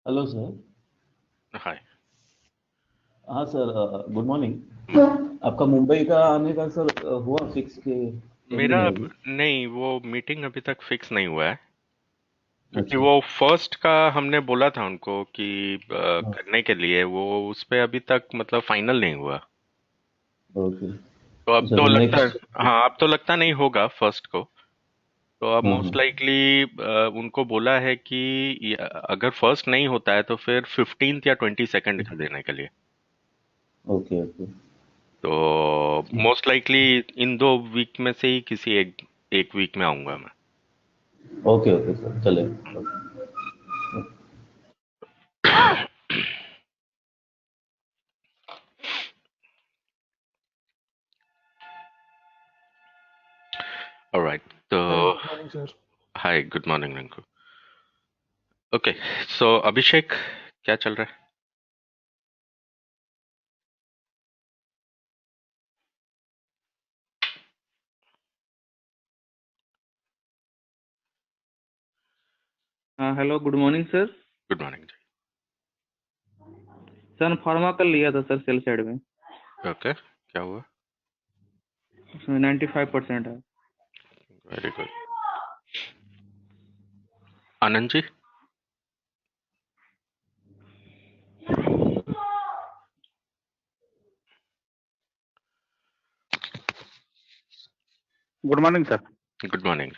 Hello sir. हाय। हाँ sir, good morning. आपका मुंबई का आने का सर हुआ फिक्स के मेरा पेंडिंग है अभी? नहीं, वो मीटिंग अभी तक फिक्स नहीं हुआ है, क्योंकि अच्छा। वो फर्स्ट का हमने बोला था उनको कि हाँ। करने के लिए, वो उस पे अभी तक मतलब फाइनल नहीं हुआ। ओके। तो अब अच्छा तो तो लगता है, नेक्स्ट। हाँ अब तो लगता नहीं होगा फर्स्ट को। तो अब हाँ मोस्ट हाँ। लाइकली उनको बोला है कि अगर फर्स्ट नहीं होता है तो फिर 15th या 22nd का देने के लिए। Okay okay. तो ठीक। मोस्ट लाइकली इन 2 वीक में से ही किसी एक एक वीक में आऊंगा मैं। ओके ओके सर, चलेगा। ऑलराइट। तो sir good morning sir. Hi, good morning Rinku. Okay, so Abhishek, क्या चल रहा है? हाँ hello, good morning sir. Good morning ji. Sir pharma कल लिया था सर, सेल साइड में। ओके, क्या हुआ? उसमें 95% है। Very good. Anand ji. Good morning sir. Good morning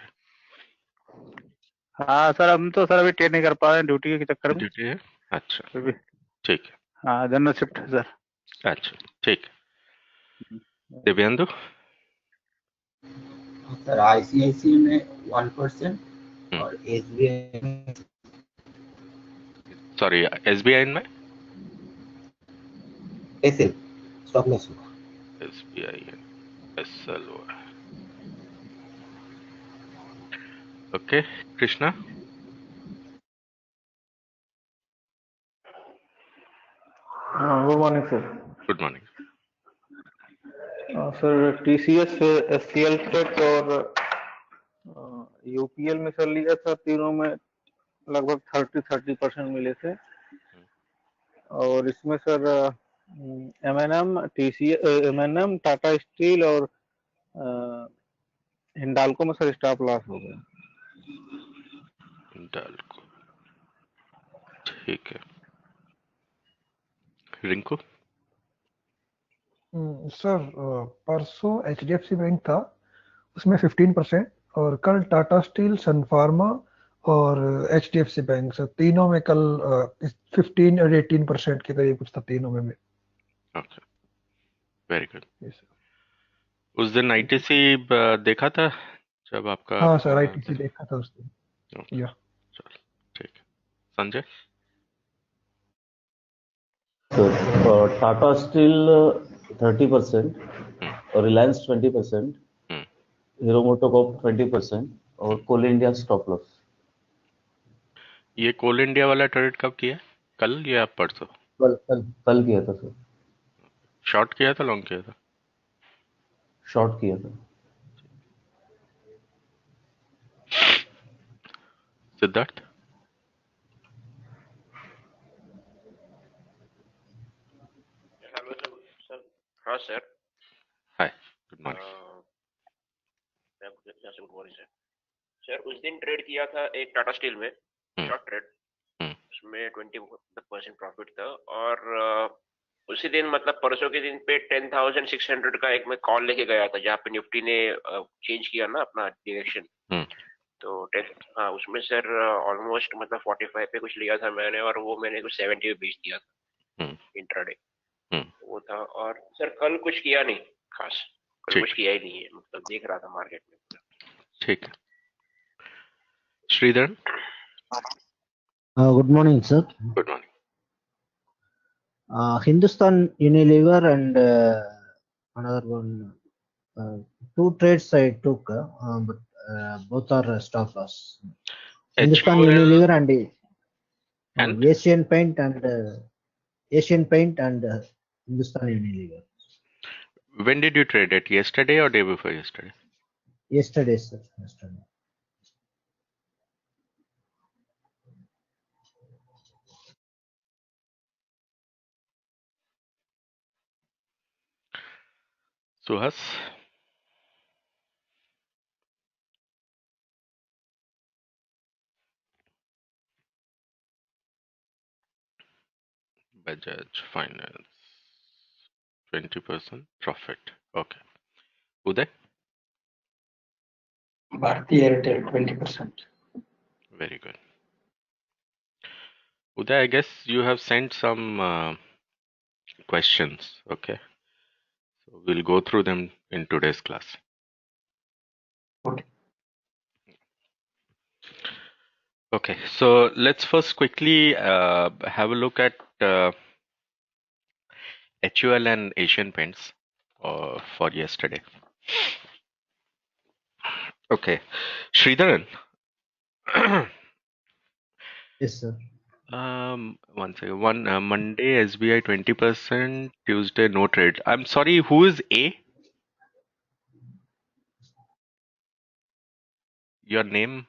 हाँ सर, हम तो सर अभी ट्रेड नहीं कर पा रहे हैं ड्यूटी के चक्कर जी। में। ड्यूटी है? अच्छा, अभी ठीक हाँ, जनरल शिफ्ट है सर। है। अच्छा, ठीक है। दिव्यांदु। सर आईसीआईसी में 1% हम्म। और एसबीआई में सॉरी, एसबीआई में? एसएल स्टॉप लॉस हुआ। SBI SL. ओके, कृष्णा। हाँ good morning sir. Good morning. Sir TCS, SCL tech और यूपीएल में सर लिया था, तीनों में लगभग 30% मिले थे। और इसमें sir M&M, TCS, M&M, Tata steel और हिंडाल्को में सर स्टॉप लॉस हो गया। डाल को, ठीक है। रिंकू। सर परसों एचडीएफसी बैंक था, उसमें 15%। और कल टाटा स्टील, सन फार्मा और एचडीएफसी बैंक, सर तीनों में कल 15 और 18% के करीब कुछ था तीनों में भी। Okay, very good. Yes, sir. उस दिन ठीक है आईटीसी सर। देखा था जब आपका हाँ सर, फोन आईटीसी था? देखा था उस दिन। ओके, या चल, ठीक है। संजय। सर टाटा स्टील 30% हम्म। और रिलायंस 20%, हम्म। हीरो मोटोकॉप 20% और हम्म। कोल इंडिया स्टॉप लॉस। ये कोल इंडिया वाला ट्रेड कब किया? कल या परसों? कल कल कल किया था सर। शॉर्ट किया था, लॉन्ग किया था? शॉर्ट किया था। सिद्धार्थ। Hello sir. सर हाँ sir. Hi, good uh, morning. मैं यहाँ से गुड मॉर्निंग सर। सर उस दिन ट्रेड किया था एक टाटा स्टील में, हम्म। Short trade. हम्म। उसमें 20% प्रॉफिट था। और उसी दिन मतलब परसों के दिन पे 10,600 का एक मैं कॉल लेके गया था, जहाँ पे निफ्टी ने चेंज किया ना अपना डायरेक्शन। हम्म। तो 10, हाँ उसमें सर ऑलमोस्ट मतलब 45 पे कुछ लिया था मैंने, और वो मैंने कुछ 70 पे बेच दिया था हम्म। इंट्राडे। हम्म। वो था। और सर कल कुछ किया नहीं खास, कल ठीक कुछ किया ही नहीं है, मतलब देख रहा था मार्केट में पूरा। ठीक है। Sridhar. Good morning sir. Good morning. Hindustan Unilever and another one, uh, two trades I took, but both are stop loss. Hindustan HUL Unilever and and Asian Paint and Hindustan Unilever. when did you trade it? Yesterday or day before yesterday? Yesterday, sir. Yesterday. Suhas? Bajaj Finance. 20% profit. Okay. Uday? Bharti Airtel 20%. Very good. Uday, I guess you have sent some questions. Okay. So we'll go through them in today's class. Okay. Okay. So let's first quickly have a look at HUL and Asian Paints for yesterday. Okay. Sridharan. Yes, sir. One second. Monday SBI 20%, Tuesday no trade. I'm sorry, who is A? Your name?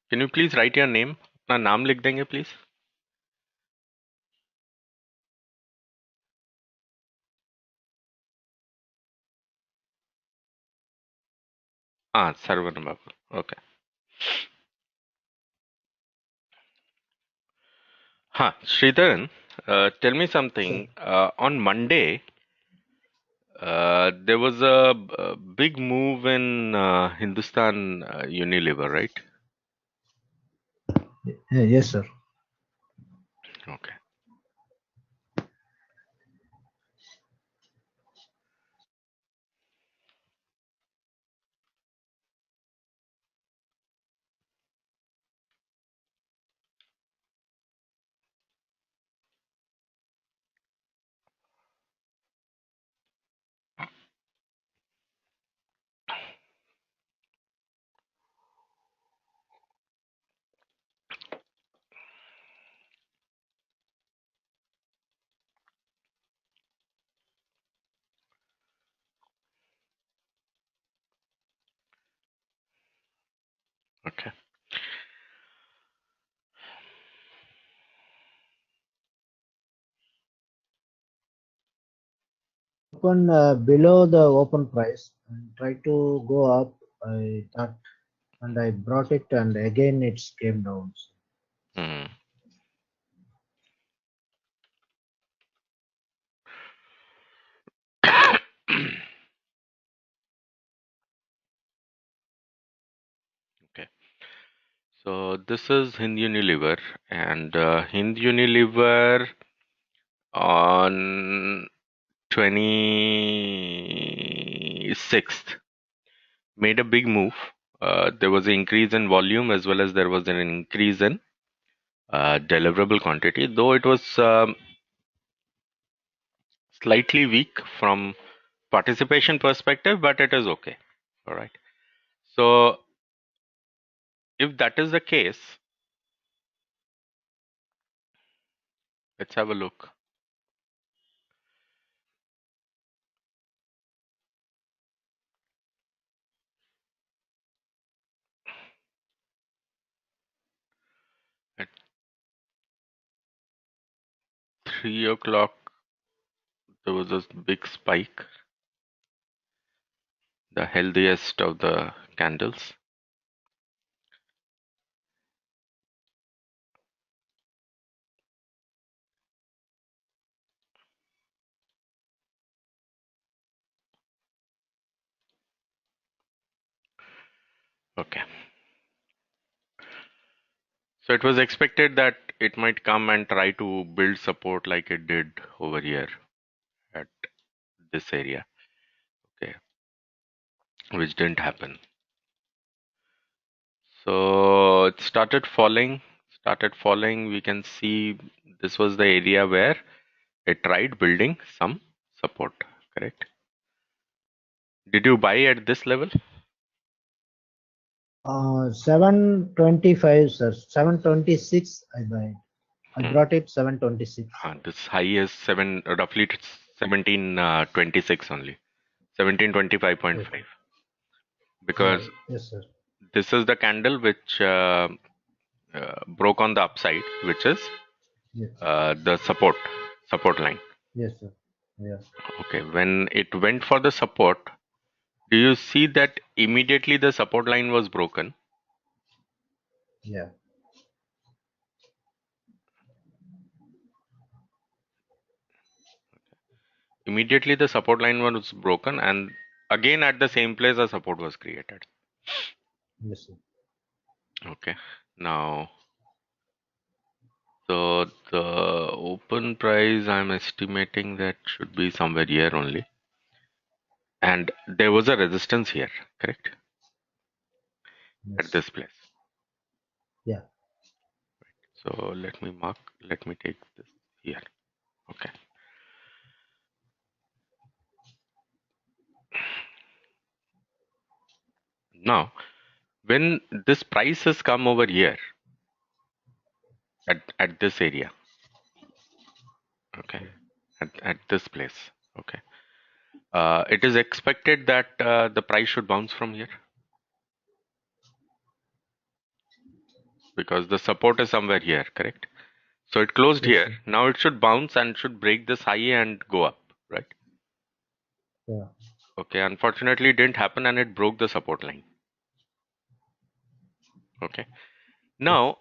Can you please write your name? अपना नाम लिख देंगे please. Sarvan Babu. Okay. Sridharan, tell me something. On Monday, there was a big move in Hindustan Unilever, right? Yes, sir. Okay. Okay. Open below the open price and try to go up. I thought, and I brought it, and again it came down. Hmm. Okay. So this is Hind Unilever, and Hind Unilever on 26th made a big move. There was an increase in volume as well as there was an increase in deliverable quantity, though it was slightly weak from participation perspective, but it is okay. All right. So if that is the case, let's have a look. At 3 o'clock, there was a big spike, the healthiest of the candles. Okay. So it was expected that it might come and try to build support like it did over here at this area. Okay. Which didn't happen. So it started falling. We can see this was the area where it tried building some support, correct? Did you buy at this level? 725, sir. 726. I buy. I brought it 726. This high is roughly 1726 only, 1725.5. Because yes, sir. this is the candle which broke on the upside, which is Yes. the support line. Yes, sir. Yeah. Okay, when it went for the support, do you see that immediately the support line was broken? Yeah. Immediately the support line was broken, and again at the same place a support was created. Yes, sir. Okay, now so the open price, I'm estimating that should be somewhere here only, and there was a resistance here, correct? At Yes. this place. Yeah. So let me take this here. Okay. Now, when this price has come over here at this area, okay, at this place, okay, it is expected that the price should bounce from here because the support is somewhere here, correct? So it closed Yes, here. sir. Now it should bounce and should break this high and go up, right? Yeah. Okay. Unfortunately, it didn't happen and it broke the support line. Okay. Now,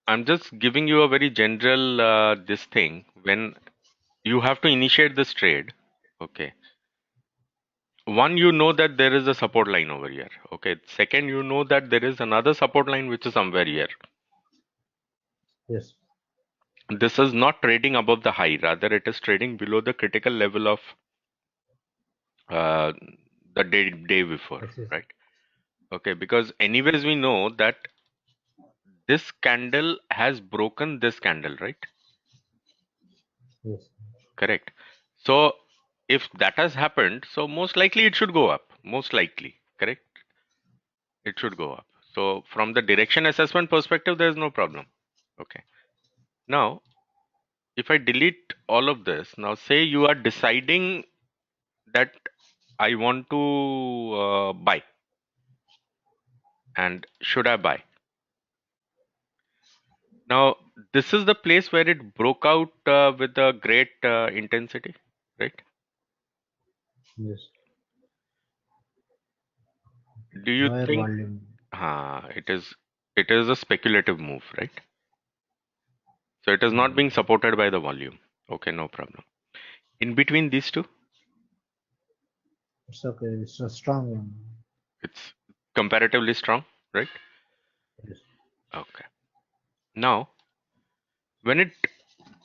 I'm just giving you a very general this thing when you have to initiate this trade. Okay. One, you know that there is a support line over here. Okay. Second, you know that there is another support line which is somewhere here. Yes. This is not trading above the high, rather it is trading below the critical level of uh, the day before, Yes, yes. right? Okay, because anyways we know that this candle has broken this candle, right? Yes. Correct. So if that has happened, so most likely it should go up. Most likely, correct? It should go up. So from the direction assessment perspective, there is no problem. Okay. Now, if I delete all of this, now say you are deciding that I want to buy, and should I buy? Now, this is the place where it broke out with a great intensity, right? Yes. Do you Higher think volume. it is a speculative move, right? So it is not being supported by the volume. Okay, no problem. In between these two, It's okay. It's a strong one. it's comparatively strong, right? Yes. Okay. Now, when it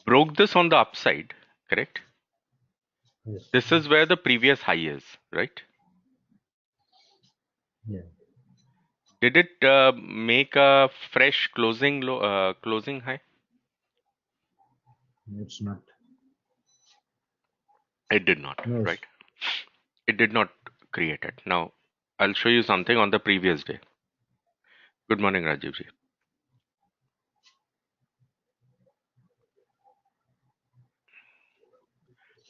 broke this on the upside, correct? Yes. This is where the previous high is, right? Yeah. Did it make a fresh closing low, closing high? It's not. It did not, No. right? It did not create it. Now, I'll show you something on the previous day. Good morning, Rajiv ji.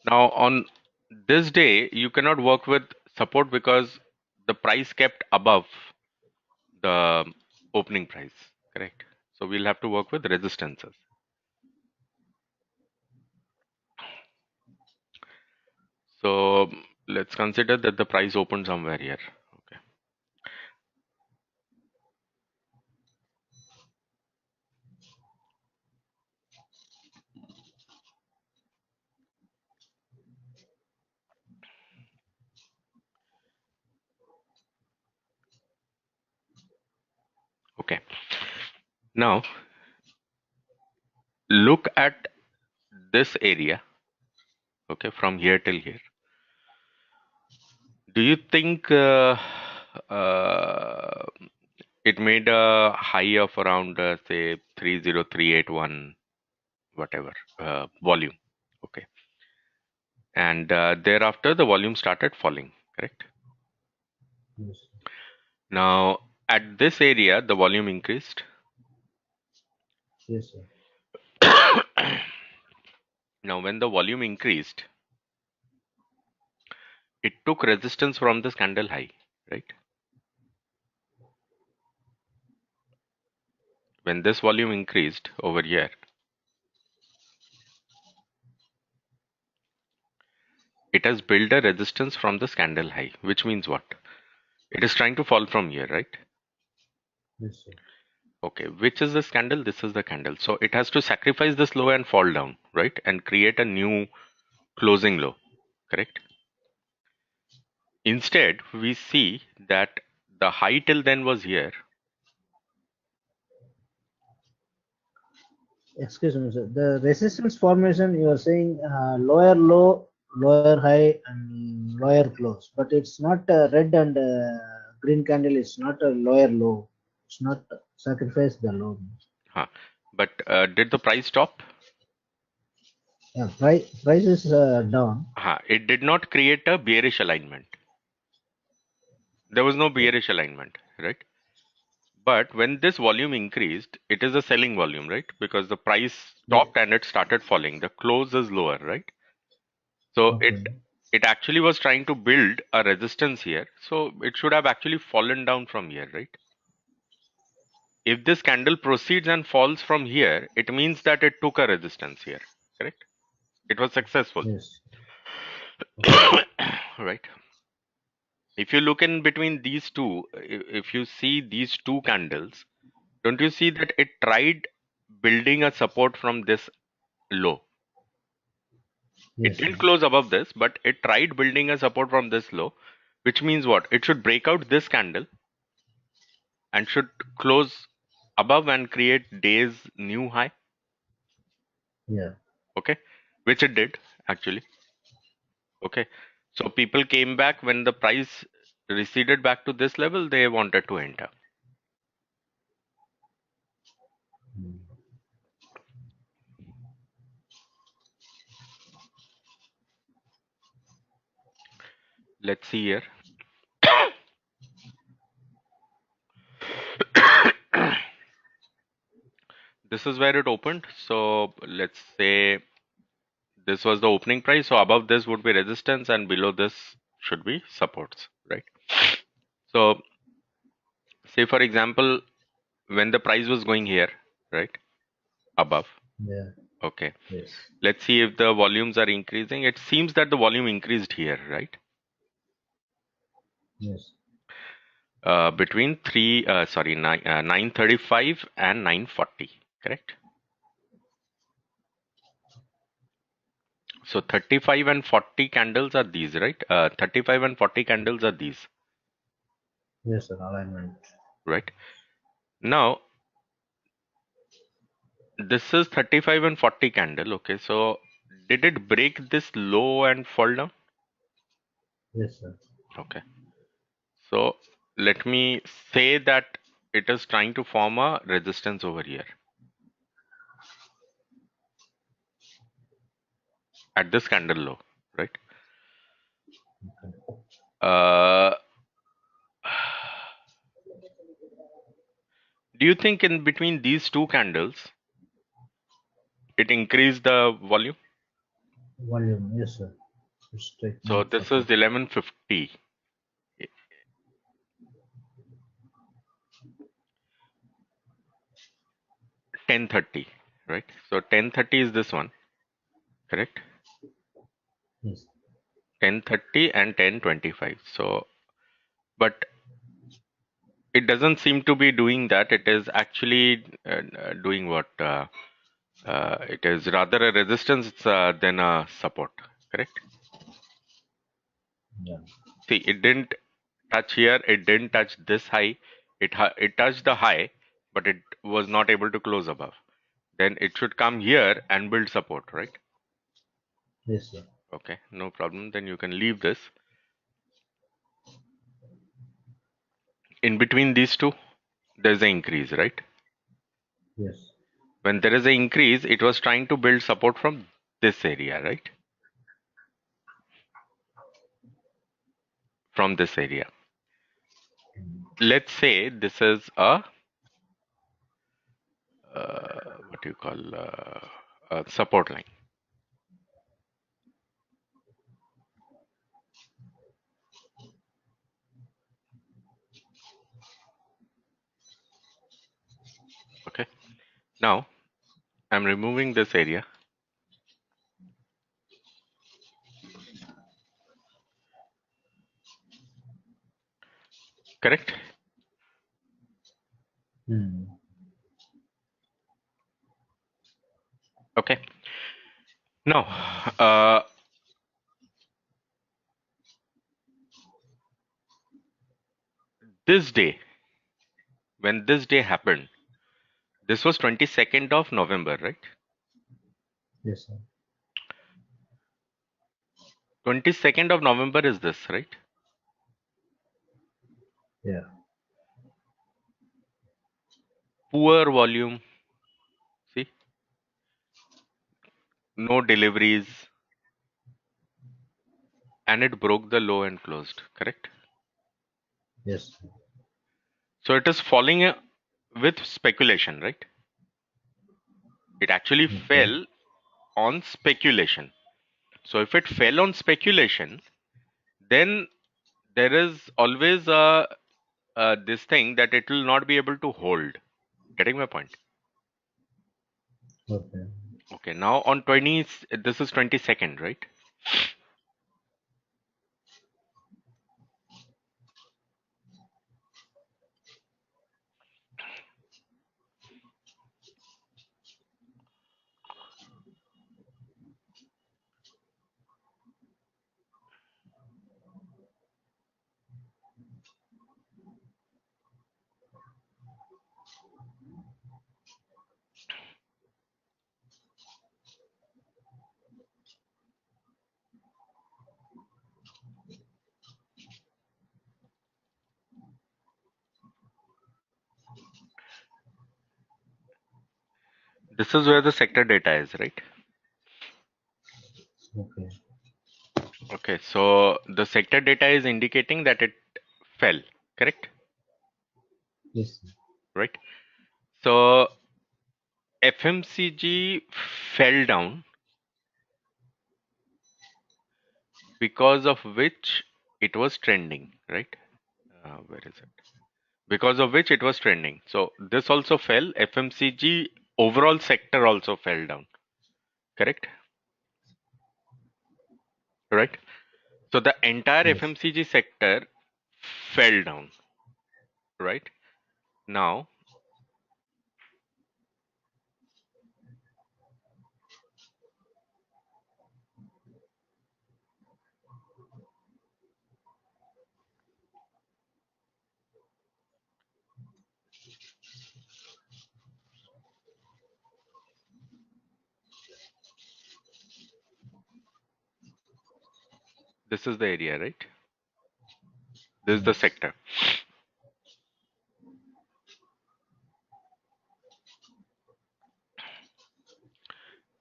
Now, on this day, you cannot work with support because the price kept above the opening price, correct? So we'll have to work with resistances. So let's consider that the price opened somewhere here. Okay. Okay. Now look at this area. Okay, from here till here. Do you think uh, it made a high of around say 30381 whatever volume? Okay, and thereafter the volume started falling, correct? Yes. Now at this area the volume increased. Yes, sir. Now when the volume increased, it took resistance from this candle high, right? when this volume increased over here, it has built a resistance from this candle high, which means what? It is trying to fall from here, right? Yes, sir. Okay, which is this candle? This is the candle. So it has to sacrifice this low and fall down, right? And create a new closing low, correct? Instead, we see that the high till then was here. Excuse me, sir. The resistance formation, you are saying lower low, lower high, and lower close, but it's not red and green candle. It's not a lower low. It's not sacrifice the low. Huh. But did the price stop? Yeah, price is down. It did not create a bearish alignment. There was no bearish alignment, right? But when this volume increased, it is a selling volume, right? Because the price stopped and it started falling. The close is lower, right? So Okay. it actually was trying to build a resistance here. So it should have actually fallen down from here, right? If this candle proceeds and falls from here, it means that it took a resistance here, correct? It was successful. Yes. Right? If you look in between these two, if you see these two candles, don't you see that it tried building a support from this low? Yes, It didn't sir. close above this, but it tried building a support from this low, which means what? It should break out this candle and should close above and create day's new high. Yeah. Okay, which it did actually. Okay, so people came back when the price receded back to this level, they wanted to enter. Mm. Let's see here. This is where it opened. So let's say this was the opening price. So above this would be resistance and below this should be supports, right? So say for example, when the price was going here, right? Above. Yeah. Okay. Yes. Let's see if the volumes are increasing. It seems that the volume increased here, right? Yes. Between 935 and 940, correct? So 35 and 40 candles are these, right? 35 and 40 candles are these, Yes, sir. Alignment. right? Now, this is 35 and 40 candle, okay? So did it break this low and fall down? Yes, sir. Okay. So let me say that it is trying to form a resistance over here at this candle low, right? Uh, do you think in between these two candles, it increased the volume? Volume. Yes, sir. It's So taking this is support. 1150, 1030, right? So 1030 is this one, correct? Yes. 1030 and 1025. So, but it doesn't seem to be doing that. It is actually doing what? It is rather a resistance than a support, correct? Yeah. See, it didn't touch here. It didn't touch this high. It touched the high, but it was not able to close above. Then it should come here and build support, right? Yes, sir. Okay, no problem. Then you can leave this. In between these two, there's an increase, right? Yes. When there is an increase, it was trying to build support from this area, right? From this area. Let's say this is a what do you call a support line. Okay. Now I'm removing this area. Correct? Okay. Now, this day, when this day happened, this was 22nd of November, right? Yes, sir. 22nd of November is this, right? Yeah. Poor volume. See? No deliveries. And it broke the low and closed, correct? Yes. So it is falling with speculation, right? It actually Okay. fell on speculation. So if it fell on speculation, then there is always this thing that it will not be able to hold. Getting my point? Okay. Okay, now on 20, this is 22nd, right? This is where the sector data is, right? Okay. Okay, so the sector data is indicating that it fell, correct? Yes. Right? So FMCG fell down, because of which it was trending, right? Where is it? Because of which it was trending. So this also fell. FMCG overall sector also fell down, correct? Right? So the entire Yes. FMCG sector fell down, right? Now, this is the area, right? This is the Yes. sector.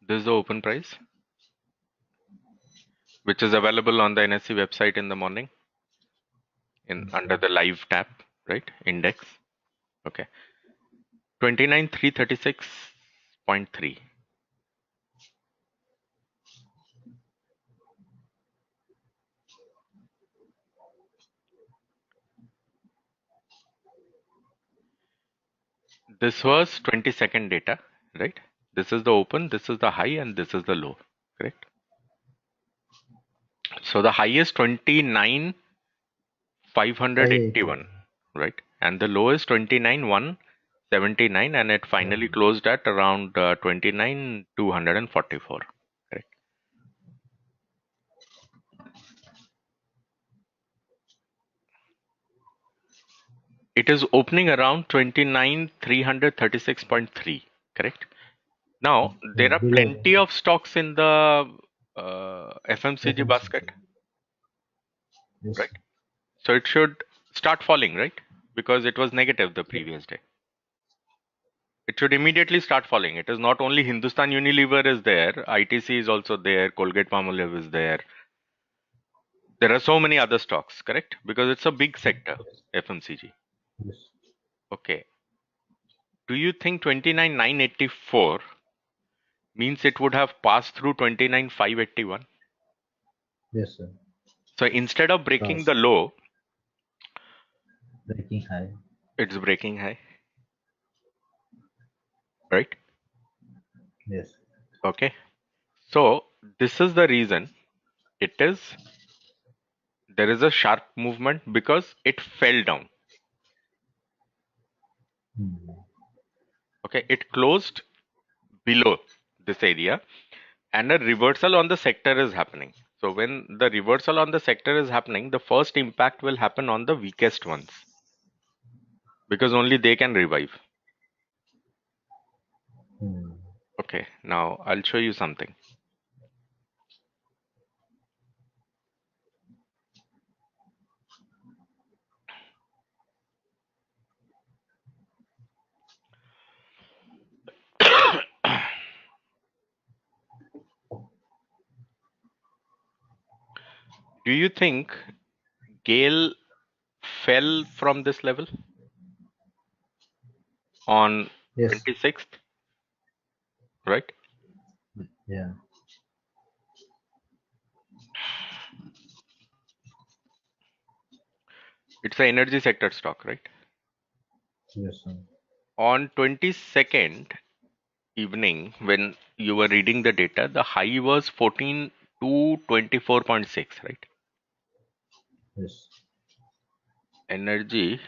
This is the open price, which is available on the NSE website in the morning under the live tab, right? Index. Okay. 29,336.3. This was 22nd data, right? This is the open, this is the high, and this is the low, correct? So the high is 29,581, right? And the low is 29,179, and it finally closed at around 29,244, correct? It is opening around 29,336.3, correct? Now, there are Below. plenty of stocks in the FMCG basket, Yes. right? So it should start falling, right? Because it was negative the previous day. It should immediately start falling. It is not only Hindustan Unilever is there, ITC is also there, Colgate Palmolive is there. There are so many other stocks, correct? Because it's a big sector, FMCG. Yes. Okay. Do you think 29,984 means it would have passed through 29,581? Yes, sir. So instead of breaking Cross. the low, Breaking high. it's breaking high, right? Yes. Okay. So this is the reason there is a sharp movement because it fell down. Hmm. Okay. It closed below this area and a reversal on the sector is happening. So when the reversal on the sector is happening, the first impact will happen on the weakest ones because only they can revive. Hmm. Okay. Now I'll show you something. Do you think Gale fell from this level on Yes. 26th, right? Yeah. It's an energy sector stock, right? Yes, sir. On 22nd evening, when you were reading the data, the high was 14 to 24.6, right? Yes. Energy,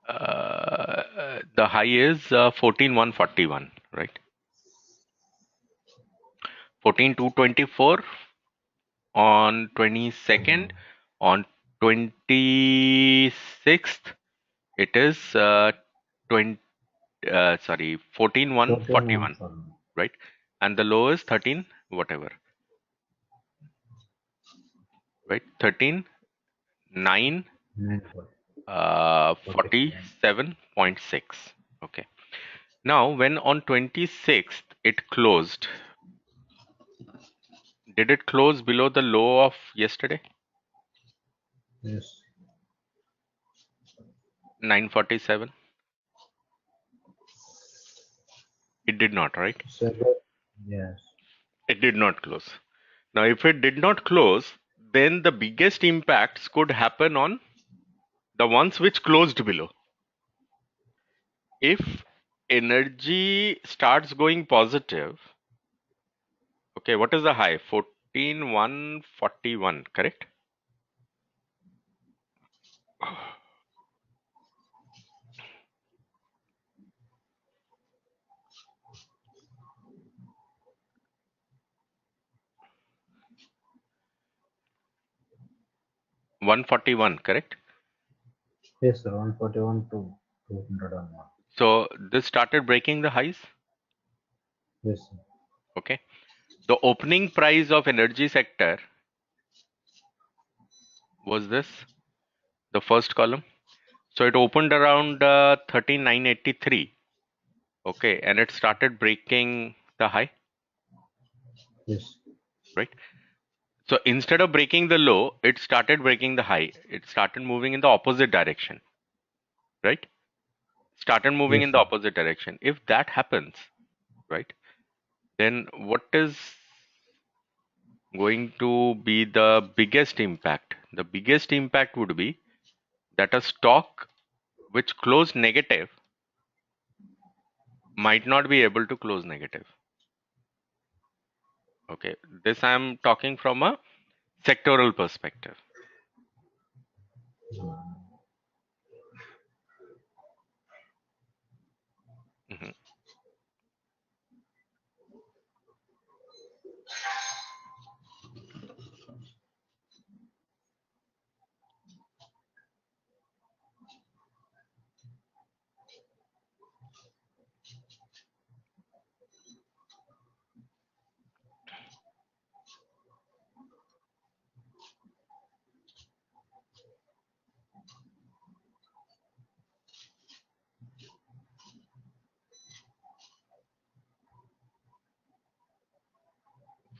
the high is 14,141, right? 14,224 on 22nd. On 26th, it is 20, 14,141, 14,141. right? And the low is 13, whatever, right? 13,947.6. 947. Okay. Now, when on 26th it closed, did it close below the low of yesterday? Yes. 947. It did not, right? Yes. It did not close. Now, if it did not close, then the biggest impacts could happen on the ones which closed below. If energy starts going positive, okay, what is the high? 14,141, correct? $141, correct? Yes, sir. 141 to 201. So this started breaking the highs. Yes, sir. Okay. The opening price of energy sector was this, the first column. So it opened around 3983. Okay, and it started breaking the high, Yes. right? So instead of breaking the low, it started breaking the high. It started moving in the opposite direction, right? Started moving Yes, in the sir. opposite direction. If that happens, right, then what is going to be the biggest impact? The biggest impact would be that a stock which closed negative might not be able to close negative. Okay, this I am talking from a sectoral perspective. Mhm.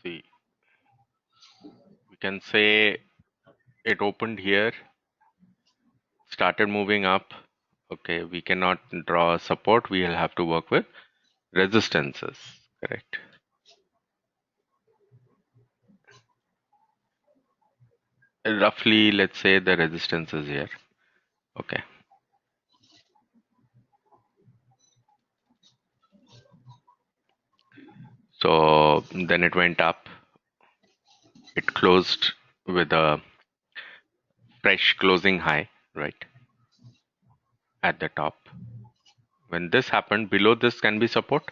See, we can say it opened here, started moving up. Okay, we cannot draw support. We will have to work with resistances. Correct. Roughly, let's say the resistance is here. Okay. So then it went up. It closed with a fresh closing high, right, at the top. When this happened, below this can be support.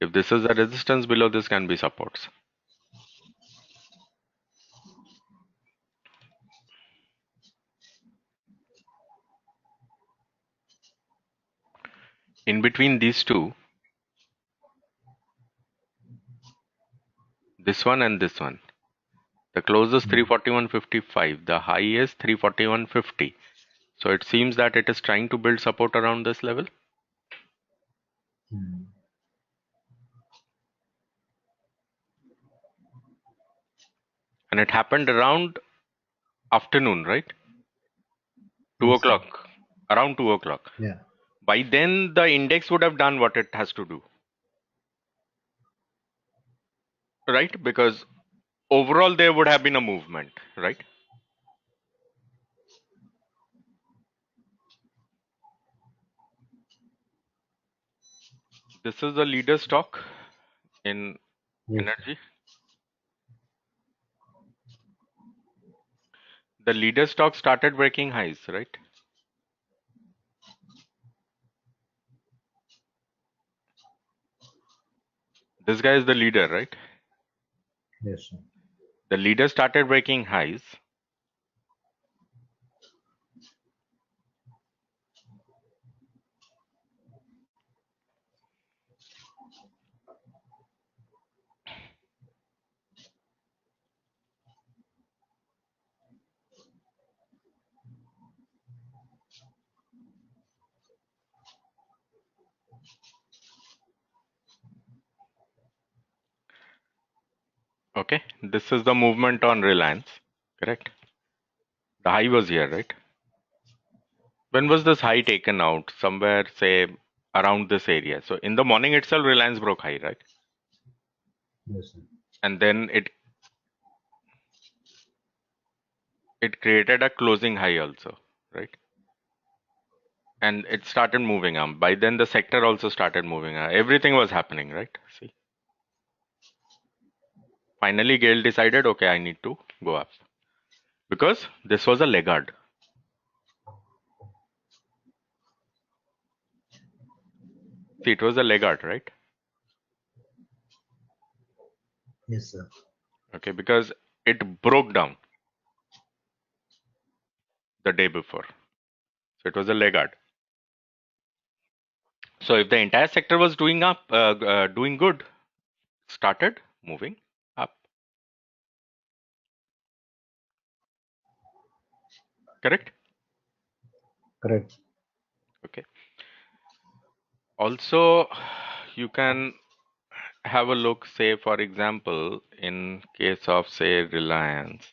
If this is a resistance, below this can be supports. In between these two, this one and this one, the close is 341.55. The high is 341.50. So it seems that it is trying to build support around this level. And it happened around afternoon, right? 2 Yes, sir. o'clock, around 2 o'clock. Yeah. By then, the index would have done what it has to do, right? Because overall, there would have been a movement, right? This is the leader stock in Yes. energy. The leader stock started breaking highs, right? This guy is the leader, right? Yes, sir. The leader started breaking highs. Okay, this is the movement on Reliance, correct? The high was here, right? When was this high taken out? Somewhere, say, around this area. So in the morning itself, Reliance broke high, right? Yes, sir. And then it created a closing high also, right? And it started moving up. By then, the sector also started moving up. Everything was happening, right? See, finally, Gale decided, okay, I need to go up because this was a laggard. See, it was a laggard, right? Yes, sir. Okay, because it broke down the day before. So it was a laggard. So if the entire sector was doing doing good, started moving up. Correct? Correct. Okay. Also, you can have a look, say, for example, in case of, say, Reliance.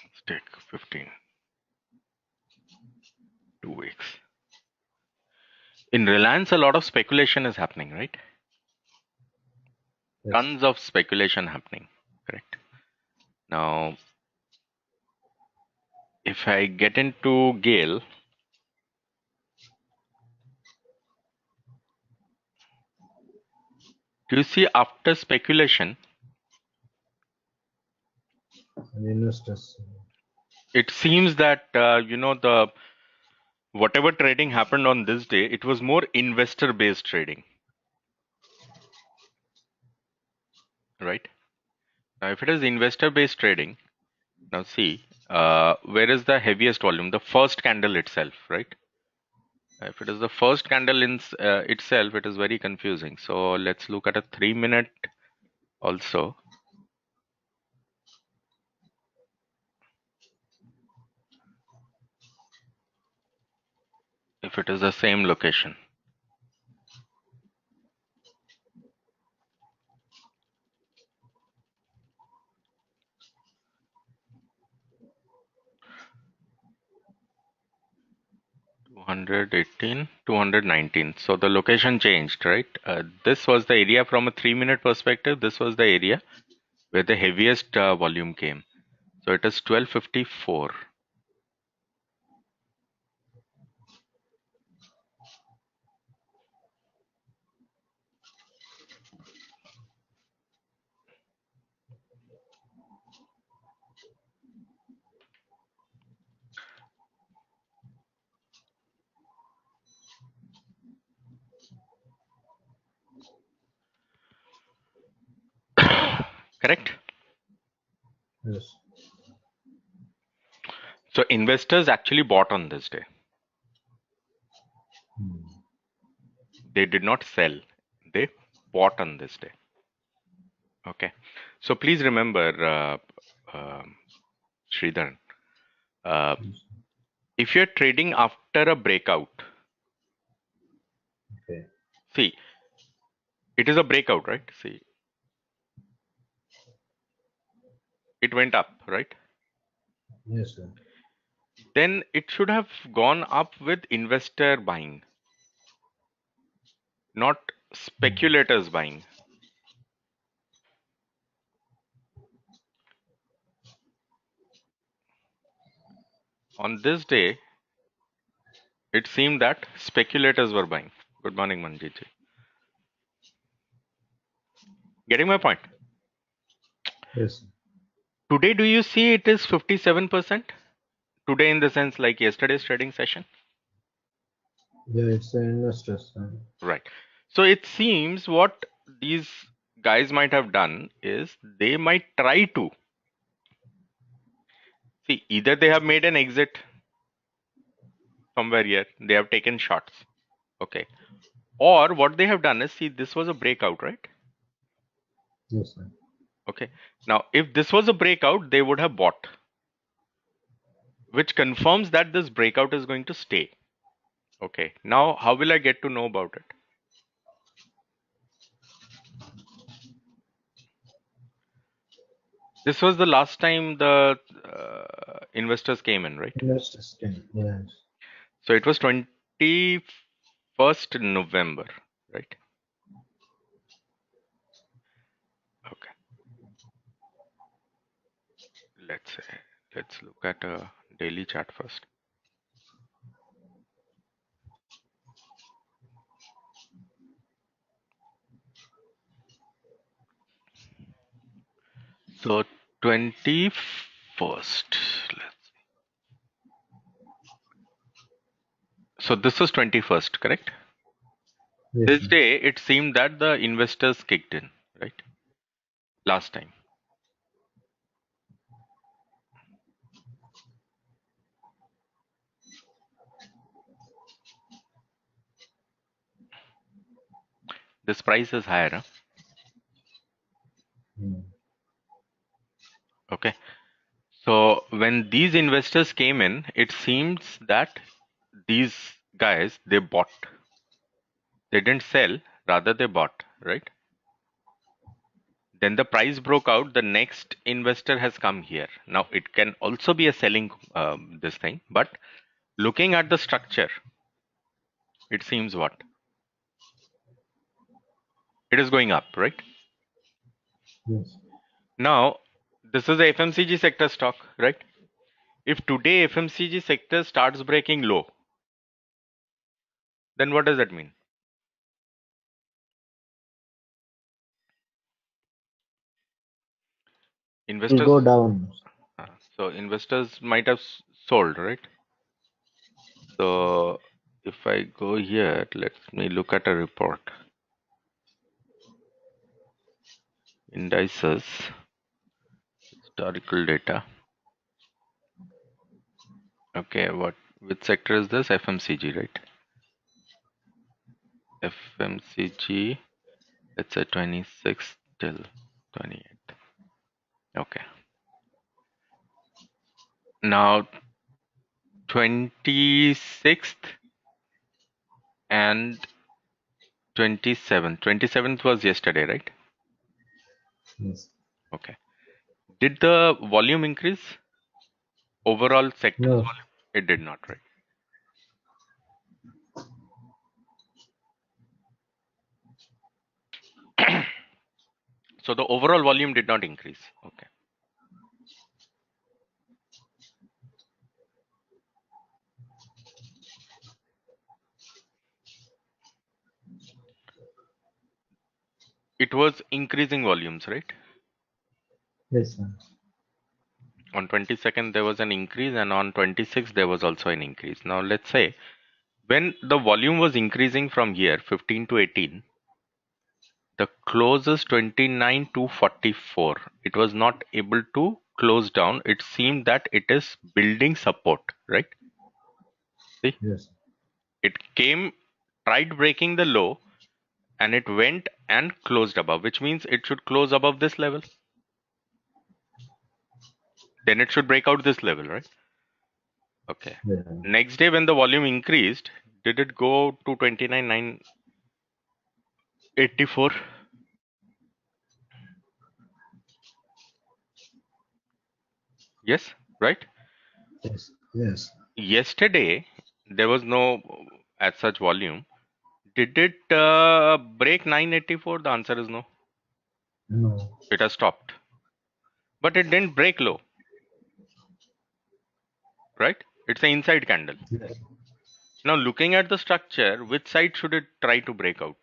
Let's take 15, 2 weeks. In Reliance, a lot of speculation is happening, right? Yes. Tons of speculation happening, correct? Now, if I get into Gale, do you see after speculation, And investors. it seems that, the whatever trading happened on this day, it was more investor-based trading, right? Now, if it is investor-based trading, now see, where is the heaviest volume? The first candle itself, right? If it is the first candle in itself, it is very confusing. So let's look at a 3-minute also. If it is the same location. $218, $219. So the location changed, right? This was the area from a 3-minute perspective. This was the area where the heaviest volume came. So it is 1254. Correct? Yes. So investors actually bought on this day. Hmm. They did not sell. They bought on this day. Okay. So please remember, Sridhar, if you're trading after a breakout, Okay. see, it is a breakout, right? See, it went up, right? Yes, sir. Then it should have gone up with investor buying, not speculators buying. On this day, it seemed that speculators were buying. Good morning, Manjeet ji. Getting my point? Yes. Today, do you see it is 57%? Today, in the sense like yesterday's trading session? Yeah, it's the investors. Right. So it seems what these guys might have done is they might try to see either they have made an exit somewhere here, they have taken shots. Okay. Or what they have done is see this was a breakout, right? Yes, sir. Okay. Now, if this was a breakout, they would have bought, which confirms that this breakout is going to stay. Okay. Now, how will I get to know about it? This was the last time the investors came in, right? Investors can. Yes. So it was 21st November, right? Okay. Let's look at a daily chart first. So 21st. So this was 21st, correct? Yes, This sir. day it seemed that the investors kicked in, right? Last time. This price is higher, huh? Hmm. Okay. So when these investors came in, it seems that these guys they bought. They didn't sell, rather they bought, right? Then the price broke out. The next investor has come here. Now it can also be a selling this thing, but looking at the structure, it seems what? It is going up, right? Yes. Now this is a FMCG sector stock, right? If today FMCG sector starts breaking low, then what does that mean? It will Investors, go down. so investors might have sold, right? So if I go here, let me look at a report. Indices, historical data. Okay, which sector is this? FMCG, right? FMCG, let's say 26th till 28th. Okay. Now 26th and 27th. 27th was yesterday, right? Yes. Okay. Did the volume increase? Overall sector No. volume? It did not, right? So the overall volume did not increase. Okay. It was increasing volumes, right? Yes, sir. On 22nd there was an increase, and on 26th there was also an increase. Now let's say when the volume was increasing from here 15 to 18, The close is 29,244. It was not able to close down. It seemed that it is building support, right? See, Yes. it came, tried breaking the low, and it went and closed above, which means it should close above this level. Then it should break out this level, right? Okay. Yeah. Next day when the volume increased, did it go to 29,984? Yes, right? Yes. Yes. Yesterday, there was no as such volume. Did it break 984? The answer is no. No. It has stopped. But it didn't break low, right? It's an inside candle. Yes. Now, looking at the structure, which side should it try to break out?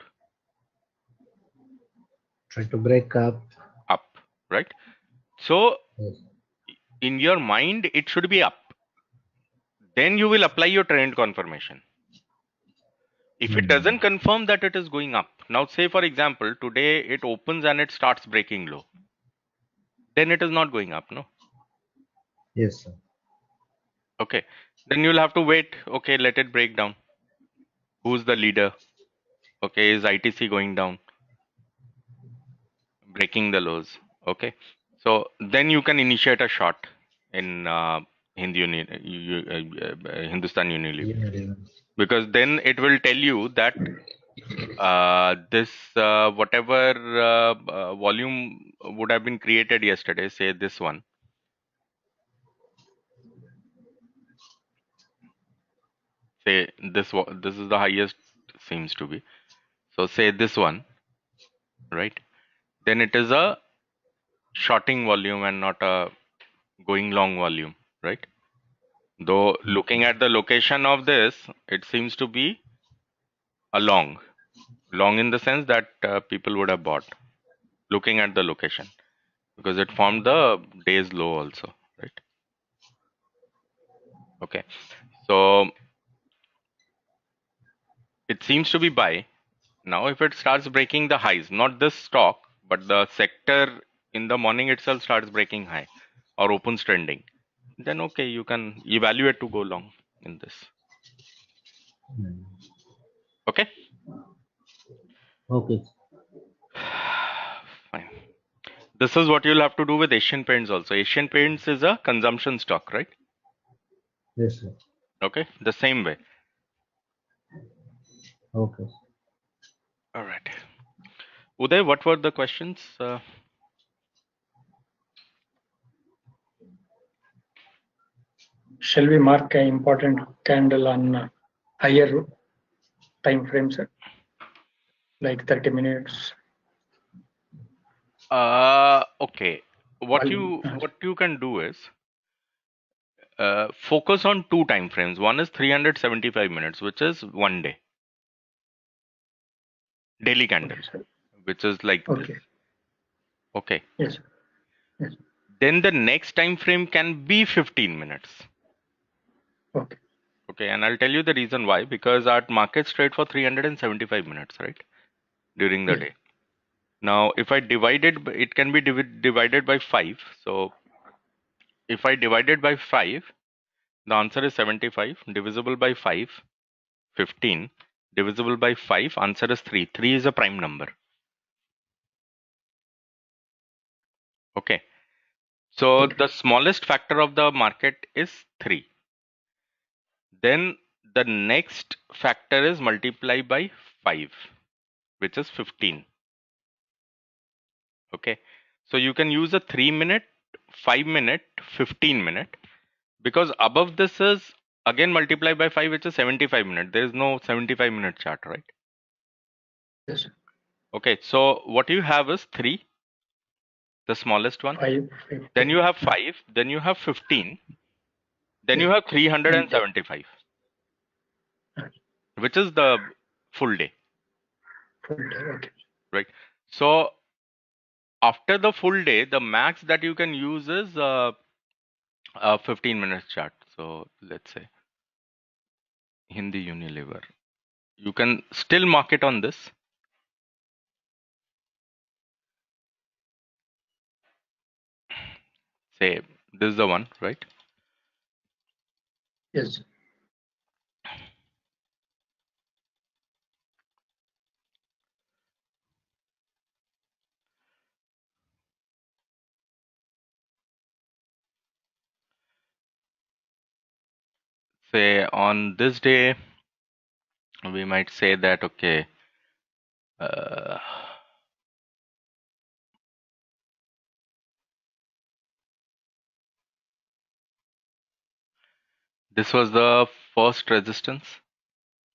Try to break up. Up, right? So, Yes. in your mind, it should be up. Then you will apply your trend confirmation. If it doesn't confirm that it is going up, now say for example, today it opens and it starts breaking low, then it is not going up, no? Yes, sir. Okay, then you'll have to wait. Okay, let it break down. Who's the leader? Okay, is ITC going down? Breaking the lows. Okay, so then you can initiate a shot in Hindustan Unilever, Unilever. because then it will tell you that this whatever volume would have been created yesterday, say this one, say this is the highest seems to be. So say this one, right? Then it is a shorting volume and not a going long volume, right? Though looking at the location of this, it seems to be a long in the sense that people would have bought, looking at the location, because it formed the day's low also, right? Okay, so it seems to be buy. Now if it starts breaking the highs, not this stock, but the sector in the morning itself starts breaking high or opens trending, then okay, you can evaluate to go long in this. Okay. Okay. Fine. This is what you'll have to do with Asian Paints also. Asian Paints is a consumption stock, right? Yes, sir. Okay, the same way. Okay. All right. Uday, what were the questions? Shall we mark an important candle on higher time frames, like 30 minutes? Okay. What you can do is focus on two time frames. One is 375 minutes, which is 1 day. Daily candle, which is like this. Okay. Yes. Yes. Then the next time frame can be 15 minutes. Okay. Okay, and I'll tell you the reason why. Because our markets trade for 375 minutes, right? During the day. Now, if I divide it, it can be divided by 5. So, if I divide it by 5, the answer is 75. Divisible by 5, 15. Divisible by 5, answer is 3. 3 is a prime number. Okay. So, the smallest factor of the market is 3. Then the next factor is multiply by 5, which is 15. Okay. So, you can use a 3 minute, 5 minute, 15 minute, because above this is again multiply by 5, which is 75 minutes. There is no 75 minute chart, right? Yes. Okay, so what you have is 3, the smallest one. 5. Then you have 5, then you have 15, then you have 375, which is the full day. Full day. Okay. Right. So after the full day, the max that you can use is a 15 minutes chart. So let's say Hindi Unilever. You can still mark it on this. Say this is the one, right? Yes. Say on this day, we might say that, okay, uh, this was the first resistance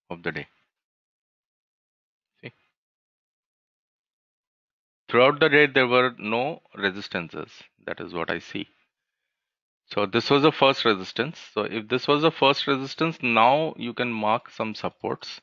of the day. See, throughout the day, there were no resistances. That is what I see. So this was the first resistance. So if this was the first resistance, now you can mark some supports.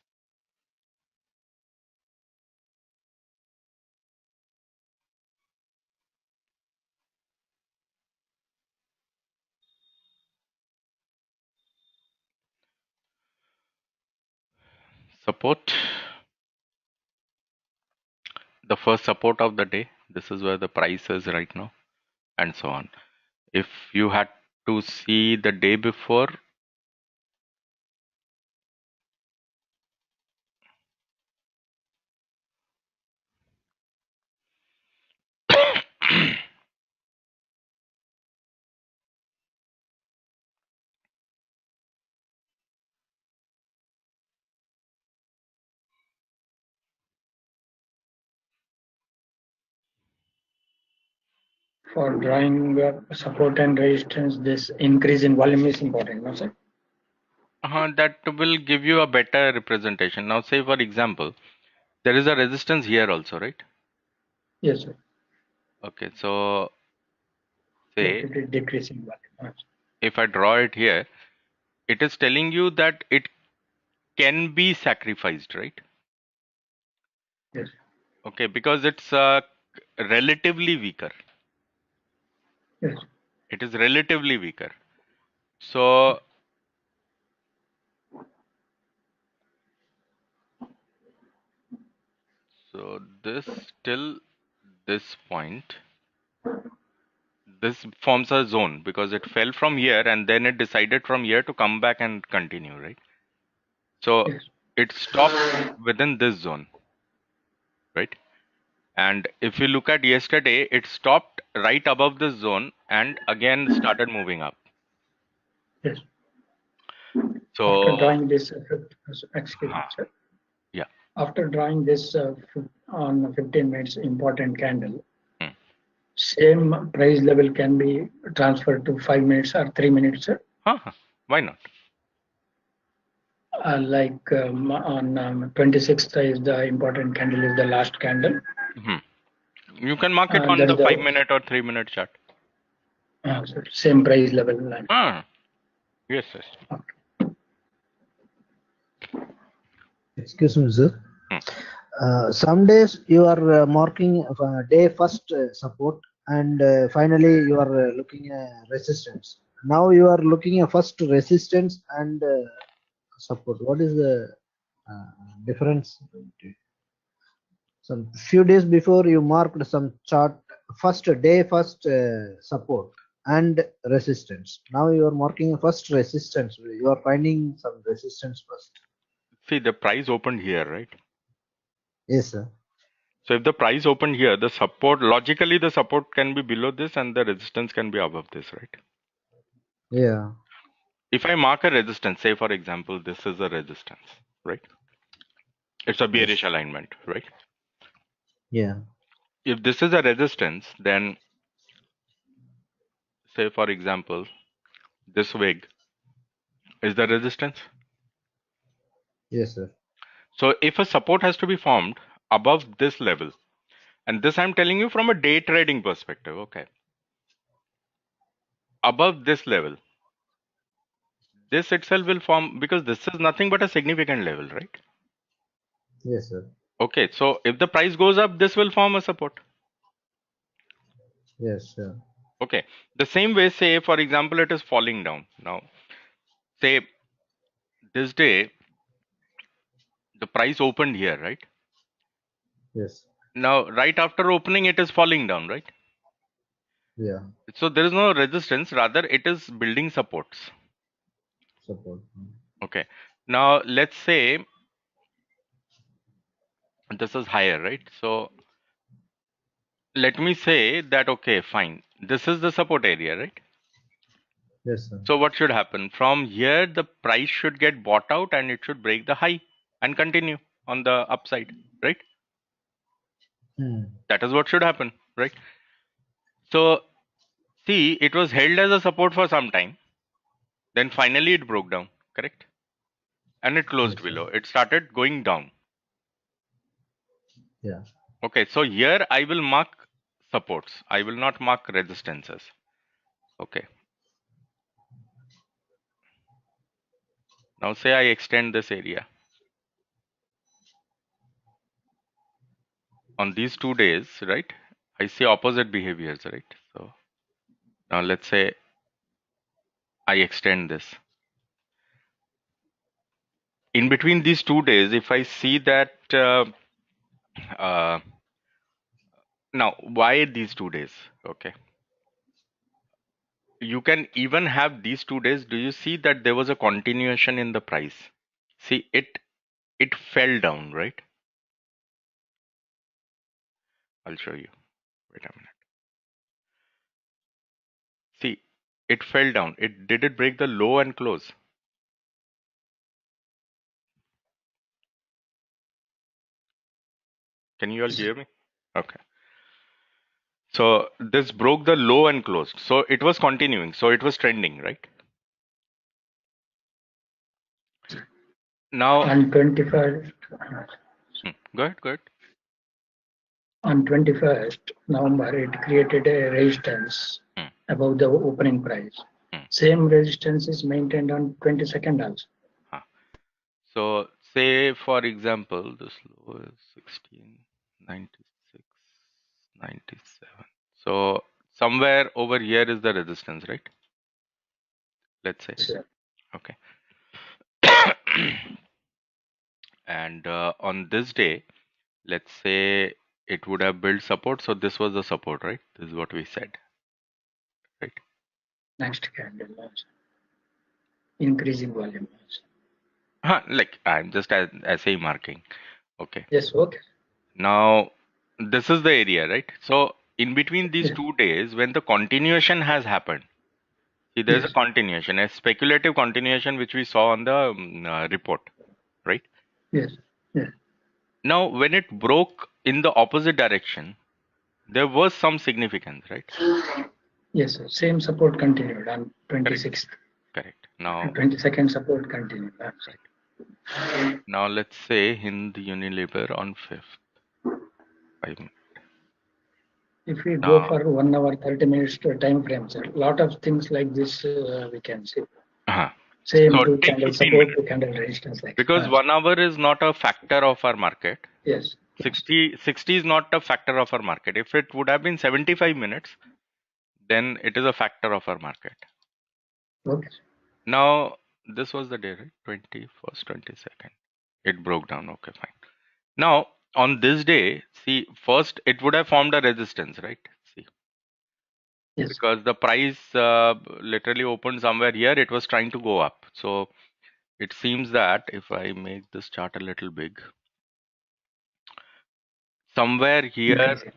Support, the first support of the day. This is where the price is right now, and so on. If you had to see the day before, For drawing support and resistance, this increase in volume is important, no, sir? that will give you a better representation. Now, say for example, there is a resistance here also, right? Yes, sir. Okay, so Like say it is decreasing volume. if I draw it here, it is telling you that it can be sacrificed, right? Yes. Okay, because it's relatively weaker. Yes. It is relatively weaker. So this till this point, this forms a zone because it fell from here and then it decided from here to come back and continue, right? So Yes. it stopped within this zone, right? And if you look at yesterday, it stopped right above this zone and again started moving up. Yes. So After drawing this, excuse me, sir. yeah. After drawing this on 15 minutes important candle, Hmm. same price level can be transferred to 5 minutes or 3 minutes, sir. Why not? Like on 26th is the important candle, is the last candle. You can mark it on That the is the 5-minute or 3-minute chart. so same price level. Yes, yes. Excuse me, sir. Hmm. Some days you are marking day first support, and finally you are looking at resistance. Now you are looking at first resistance and support. What is the difference? Some few days before you marked some chart first day first support and resistance. Now you are marking a first resistance. You are finding some resistance first. See, the price opened here, right? Yes, sir. So if the price opened here, the support, logically the support can be below this and the resistance can be above this, right? Yeah. If I mark a resistance, say for example, this is a resistance, right? It's a bearish alignment, right? Yeah. If this is a resistance, then say for example, this wig is the resistance. Yes, sir. So if a support has to be formed above this level, and this I'm telling you from a day trading perspective, okay? Above this level, this itself will form, because this is nothing but a significant level, right? Yes, sir. Okay, so if the price goes up, this will form a support. Yes, sir. Okay, the same way, say for example, it is falling down. Now, say this day, the price opened here, right? Yes. Now, right after opening, it is falling down, right? Yeah, So there is no resistance, rather it is building supports. support. Okay. Now let's say this is higher, right? So let me say that, okay, fine. This is the support area, right? Yes, sir. So what should happen? From here, the price should get bought out and it should break the high and continue on the upside, right? Hmm. That is what should happen, right? So see, it was held as a support for some time. Then finally it broke down, correct? And it closed Yes, sir. below. It started going down. Yeah. Okay, so here I will mark supports. I will not mark resistances. Okay. Now say I extend this area. On these 2 days, right? I see opposite behaviors, right? So now let's say I extend this. In between these 2 days, if I see that uh, now why these 2 days? Okay. You can even have these 2 days. Do you see that there was a continuation in the price? See, it fell down, right? I'll show you. Wait a minute. See, it fell down. Did it break the low and close? Can you all hear me? Okay. So this broke the low and closed. So it was continuing. So it was trending, right? Now, On 21st, go ahead, go ahead. on 21st November, it created a resistance Hmm. above the opening price. Hmm. Same resistance is maintained on 22nd also. So say for example, this low is 1696, 97. So somewhere over here is the resistance, right? Let's say. So, Okay. And on this day, let's say it would have built support. So this was the support, right? This is what we said, right? next candle also. Increasing volume also. Like I'm just as a marking. Okay. Yes, okay. Now this is the area, right? So in between these Yes. 2 days, when the continuation has happened, see, there's a Yes. continuation, a speculative continuation, which we saw on the report, right? Yes. Yes. Now, when it broke in the opposite direction, there was some significance, right? Yes, sir. Same support continued on 26th. Correct. Now, 22nd support continued. right. Now let's say in the Unilever on 5th. If we go Now, for 1 hour, 30 minutes to time frame, sir, lot of things like this we can see. Same so two take candle 15 support, minutes. 2 candle resistance. Like Because 1 hour is not a factor of our market. Yes. 60 is not a factor of our market. If it would have been 75 minutes, then it is a factor of our market. Okay. Now, this was the day, right? 21st, 22nd. It broke down. Okay, fine. Now, on this day, see, first it would have formed a resistance, right? See, Yes. because the price literally opened somewhere here, it was trying to go up. So it seems that if I make this chart a little big, somewhere here, Increasing.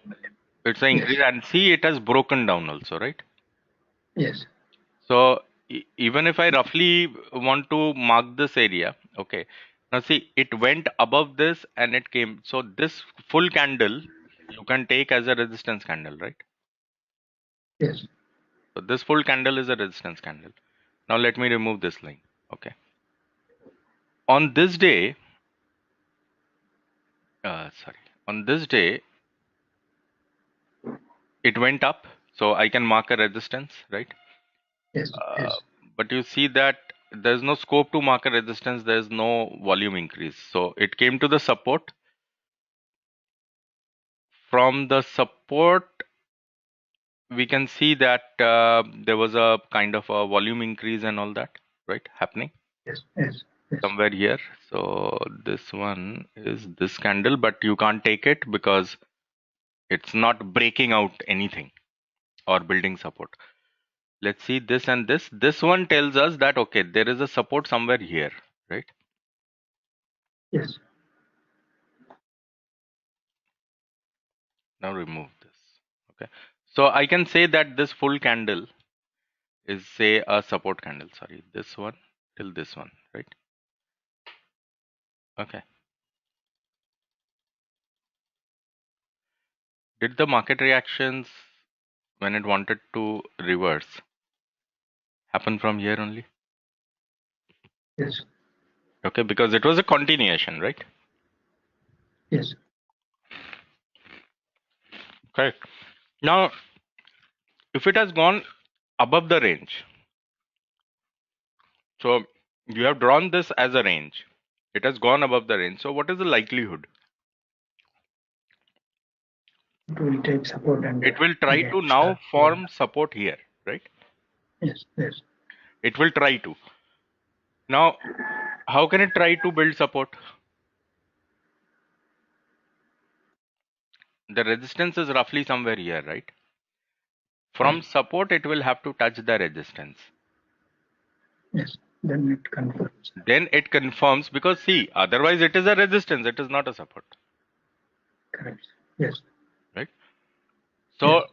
it's an increase, and see, it has broken down also, right? Yes. So even if I roughly want to mark this area, okay. Now see, it went above this and it came. So this full candle you can take as a resistance candle, right? Yes. So this full candle is a resistance candle. Now let me remove this line. Okay. On this day, on this day, it went up. So I can mark a resistance, right? Yes. Yes. But you see that there's no scope to mark a resistance. There's no volume increase. So it came to the support. From the support, we can see that there was a kind of a volume increase and all that, right? Happening Yes. Yes. Yes. somewhere here. So this one is this candle, but you can't take it because it's not breaking out anything or building support. Let's see this and this. This one tells us that, okay, there is a support somewhere here, right? Yes. Now remove this. Okay. So I can say that this full candle is, say, a support candle. Sorry, this one till this one, right? Okay. Did the market reactions when it wanted to reverse happen from here only? Yes. Okay, because it was a continuation, right? Yes. Correct. Now, if it has gone above the range, so you have drawn this as a range, it has gone above the range. So what is the likelihood? It will take support and It will try again to now start. form support here, right? Yes. Yes. It will try to. Now, how can it try to build support? The resistance is roughly somewhere here, right? From support, it will have to touch the resistance. Yes. Then it confirms. Then it confirms, because see, otherwise it is a resistance, it is not a support, Correct. Yes. right? So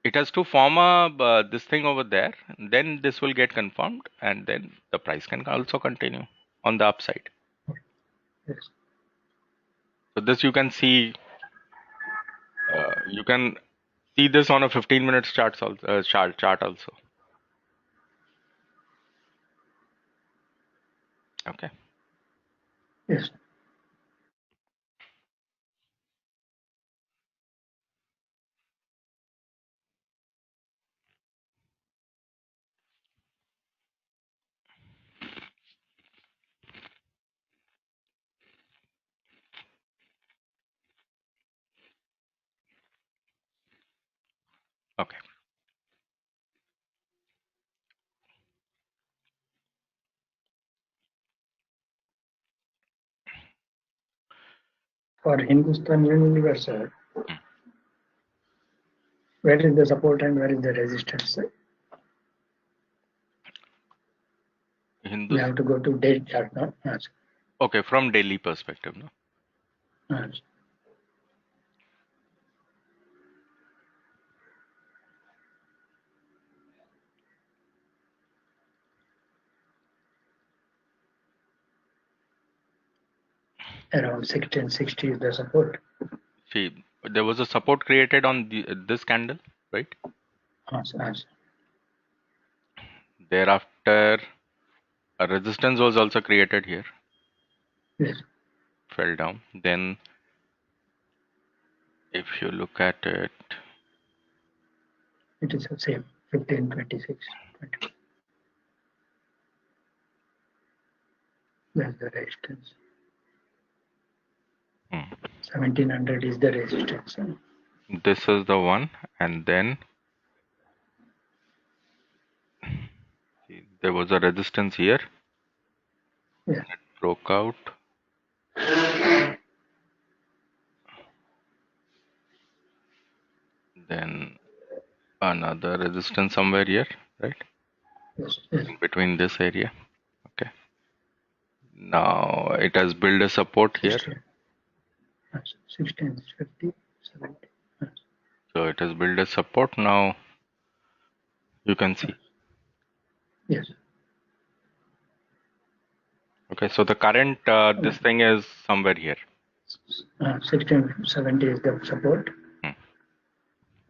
it has to form a this thing over there, then this will get confirmed, and then the price can also continue on the upside. Yes. So this you can see, you can see this on a 15 minutes chart also, chart also. Okay. Yes. Okay. For Hindustan Universal, where is the support and where is the resistance? We have to go to day chart now. Yes. Okay, from daily perspective, no? Yes. Around 1660 is the support. See, there was a support created on this candle, right? Yes. Yes. Thereafter, a resistance was also created here. Yes. Fell down. Then, if you look at it, It is the same. 15, 26, 20. That's the resistance. 1700 is the resistance. this is the one, and then see, there was a resistance here. Yes. It broke out. Then another resistance somewhere here, right? Yes. Yes. In between this area. Okay. Now it has built a support here. 16. Yes. 16, 50, 70. Yes. So it has built a support. Now you can see. Yes. Okay, so the current this thing is somewhere here. 1670 is the support. Hmm.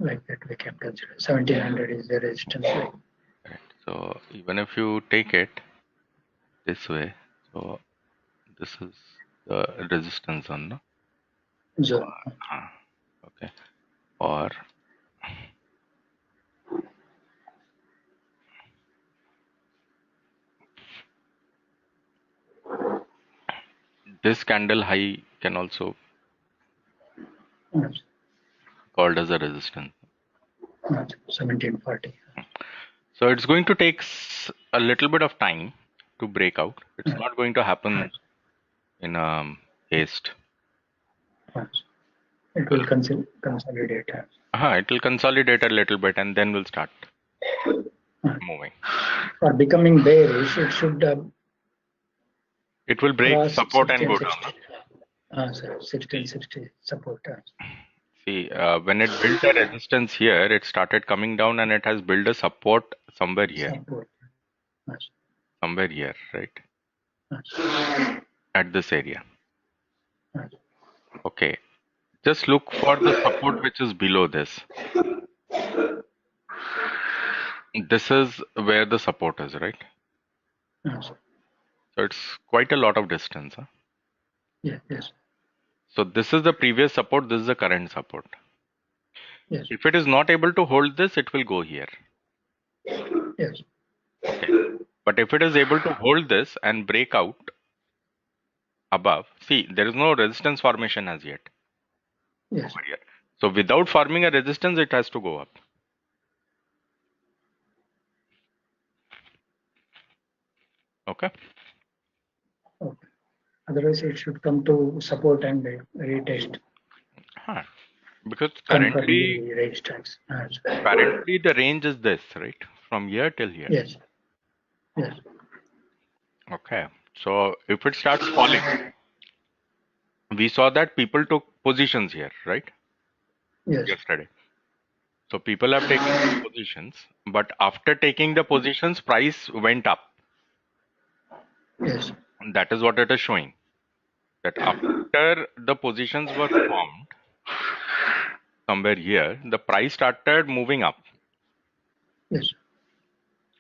Like that we can consider. 1700 is the resistance. Right. So even if you take it this way, so this is the resistance zone, no? Zone. Okay. Or this candle high can also Yes. called as a resistance. Yes. 1740. So it's going to take a little bit of time to break out. It's Yes. not going to happen in haste. Yes. It will consolidate. It will consolidate a little bit and then we'll start moving. For becoming bearish, it should It will break cross support and 1660. go down. Sir, 1660 support. See, when it built a resistance here, it started coming down and it has built a support somewhere here. Support. Yes. Somewhere here, right? Yes. At this area. Yes. Okay. Just look for the support which is below this. This is where the support is, right? Yes. So it's quite a lot of distance. Huh? Yes. Yes. So this is the previous support, this is the current support. Yes. If it is not able to hold this, it will go here. Yes. Okay. But if it is able to hold this and break out above, see, there is no resistance formation as yet. Yes. Over here. So without forming a resistance, it has to go up. Okay. Okay. Otherwise, it should come to support and retest. Because Confirm currently the resistance. Yes. the range is this, right? From here till here. Yes. Yes. Okay. So if it starts falling, we saw that people took positions here, right? Yes. Yesterday. So people have taken positions, but after taking the positions, price went up. Yes. That is what it is showing. That after the positions were formed, somewhere here, the price started moving up. Yes.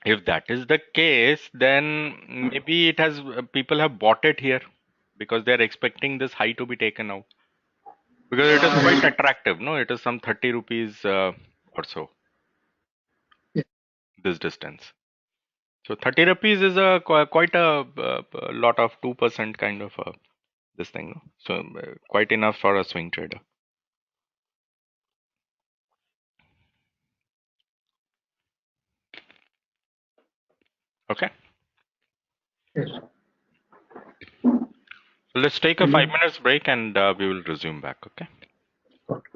If that is the case, then maybe it has people have bought it here because they are expecting this high to be taken out. Because it is quite attractive, no? It is some 30 rupees or so. Yeah. This distance. So 30 rupees is a quite a lot of 2% kind of this thing, no? So quite enough for a swing trader. Okay. Yes. So let's take a 5 minutes break and we will resume back. Okay. Okay.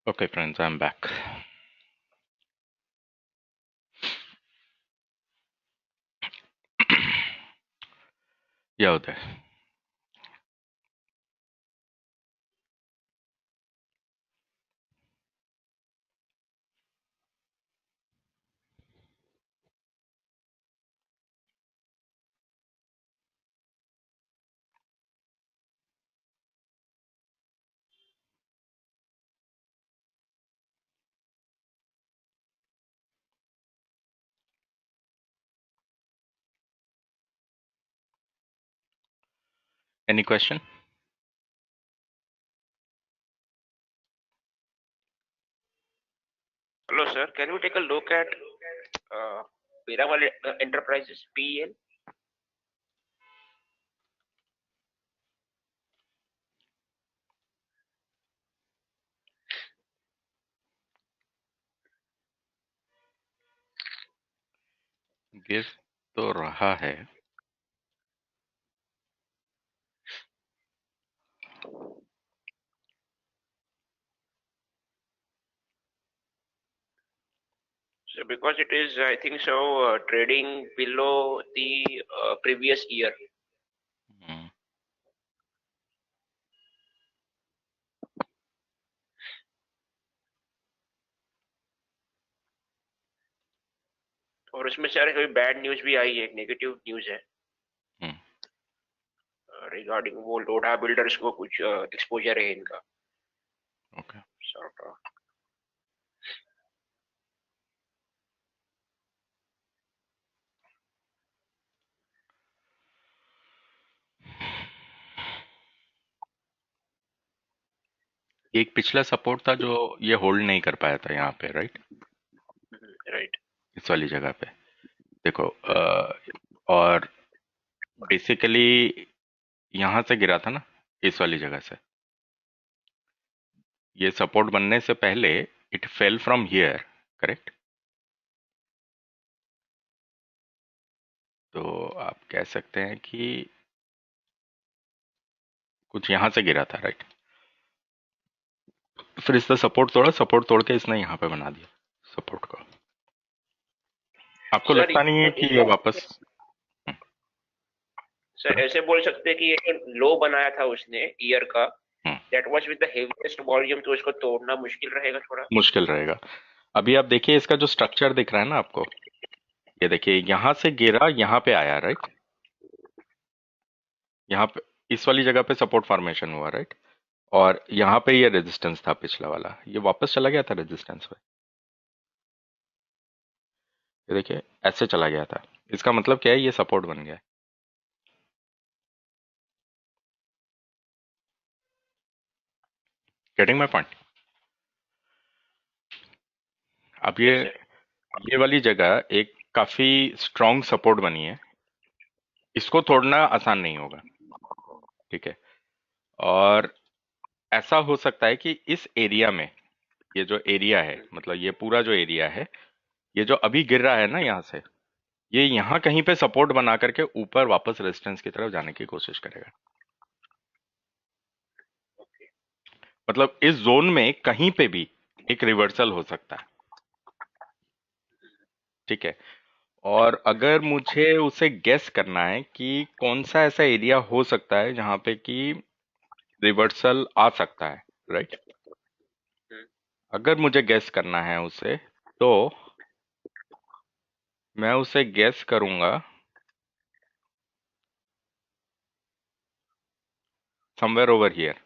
Okay, friends, I'm back. Yeah, Uday. Any question? Hello, sir. Can we take a look at Piramal Enterprises PEL? गिर तो रहा है. So because it is, I think so, trading below the previous year. Hmm. और उसमें sir कोई bad news भी आई है, एक नेगेटिव न्यूज है Hmm. रिगार्डिंग वो लोढ़ा बिल्डर्स को कुछ एक्सपोजर है इनका. Okay. Sort of. एक पिछला सपोर्ट था जो ये होल्ड नहीं कर पाया था यहाँ पे, राइट? राइट. इस वाली जगह पे देखो, और बेसिकली यहाँ से गिरा था ना, इस वाली जगह से. ये सपोर्ट बनने से पहले it fell from here, correct? तो आप कह सकते हैं कि कुछ यहाँ से गिरा था, राइट? फिर इसने सपोर्ट तोड़ा, सपोर्ट तोड़ के इसने यहाँ पे बना दिया सपोर्ट को. आपको सर लगता नहीं है कि ये वापस? सर ऐसे बोल सकते हैं कि ये जो लो बनाया था उसने ईयर का, hmm, that was with the heaviest volume, तो उसको तोड़ना मुश्किल रहेगा थोड़ा. मुश्किल रहेगा. अभी आप देखिए इसका जो स्ट्रक्चर दिख रहा है ना आपको, ये देखिए यहाँ से गिरा, यहाँ पे आया, राइट? यहाँ पे इस वाली जगह पे सपोर्ट फॉर्मेशन हुआ, राइट? और यहाँ पे ये रेजिस्टेंस था पिछला वाला, ये वापस चला गया था रेजिस्टेंस पे. ये देखिए ऐसे चला गया था. इसका मतलब क्या है? ये सपोर्ट बन गया है. Getting my point? अब यस सर. ये वाली जगह एक काफी स्ट्रॉन्ग सपोर्ट बनी है. इसको तोड़ना आसान नहीं होगा, ठीक है? और ऐसा हो सकता है कि इस एरिया में, ये जो एरिया है, मतलब ये पूरा जो एरिया है, ये जो अभी गिर रहा है ना यहाँ से, ये यहाँ कहीं पे सपोर्ट बना करके ऊपर वापस रेजिस्टेंस की तरफ जाने की कोशिश करेगा. मतलब इस जोन में कहीं पे भी एक रिवर्सल हो सकता है, ठीक है? और अगर मुझे उसे गेस करना है कि कौन सा ऐसा एरिया हो सकता है जहां पे कि रिवर्सल आ सकता है, राइट? अगर मुझे गेस करना है उसे, तो मैं उसे गेस करूंगा समवेयर ओवर हियर,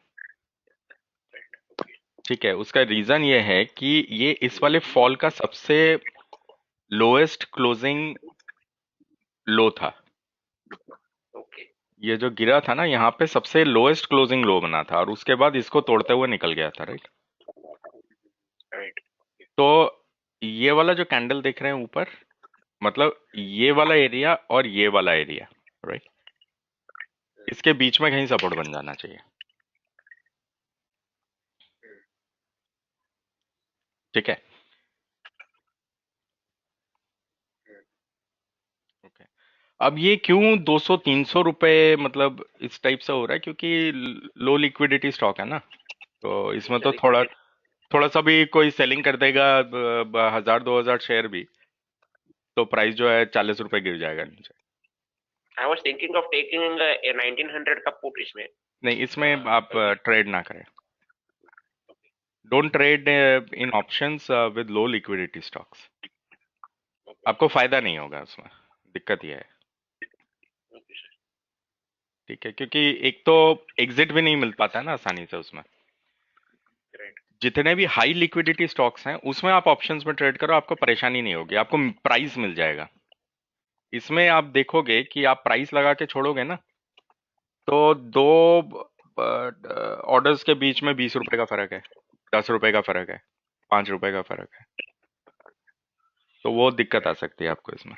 ठीक है? उसका रीजन ये है कि ये इस वाले फॉल का सबसे लोएस्ट क्लोजिंग लो था. ओके. ये जो गिरा था ना यहाँ पे, सबसे लोएस्ट क्लोजिंग लो बना था, और उसके बाद इसको तोड़ते हुए निकल गया था, राइट? राइट. तो ये वाला जो कैंडल देख रहे हैं ऊपर, मतलब ये वाला एरिया और ये वाला एरिया, राइट? इसके बीच में कहीं सपोर्ट बन जाना चाहिए, ठीक है? ओके. अब ये क्यों 200-300 रुपए मतलब इस टाइप से हो रहा है? क्योंकि लो लिक्विडिटी स्टॉक है ना, तो इसमें तो थोड़ा थोड़ा सा भी कोई सेलिंग कर देगा 1000-2000 शेयर भी, तो प्राइस जो है 40 रुपए गिर जाएगा नीचे। I was thinking of taking 1900 का पुट इसमें। नहीं, इसमें आप ट्रेड ना करें। Don't trade in options with low liquidity stocks. आपको फायदा नहीं होगा उसमें, दिक्कत ये है। ठीक है, क्योंकि एक तो एग्जिट भी नहीं मिल पाता है ना आसानी से उसमें। जितने भी हाई लिक्विडिटी स्टॉक्स हैं उसमें आप ऑप्शंस में ट्रेड करो, आपको परेशानी नहीं होगी, आपको प्राइस मिल जाएगा। इसमें आप देखोगे कि आप प्राइस लगा के छोड़ोगे ना, तो दो ऑर्डर्स के बीच में 20 रुपए का फर्क है, 10 रुपए का फर्क है, 5 रुपए का फर्क है, तो वो दिक्कत आ सकती है आपको इसमें,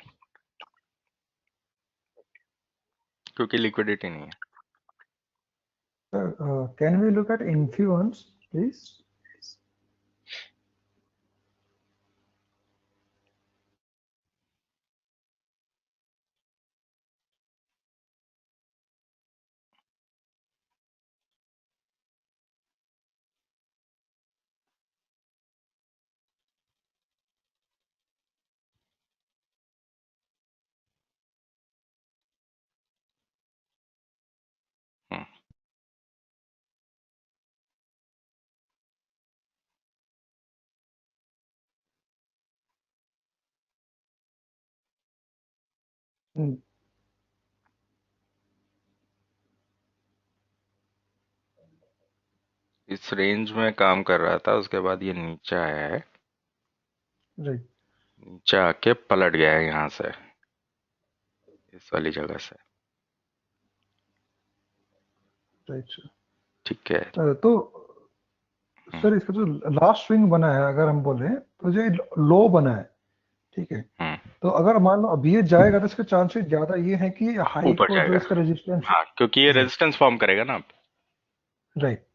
क्योंकि लिक्विडिटी नहीं है। Can we look at influence, please? Hmm, Hmm. इस रेंज में काम कर रहा था, उसके बाद ये नीचे आया है, Right. नीचे आके पलट गया है यहाँ से, इस वाली जगह से। Right, sir. ठीक है। तो सर इसका जो लास्ट स्विंग बना है, अगर हम बोले तो जो लो बना है, ठीक है, हम्म, तो अगर मान लो अभी ये जाएगा तो इसके चांसेस ज्यादा ये है कि हाई ऊपर को जो जाएगा। इसका रेजिस्टेंस। हाँ, क्योंकि ये जी। रेजिस्टेंस फॉर्म करेगा ना, राइट।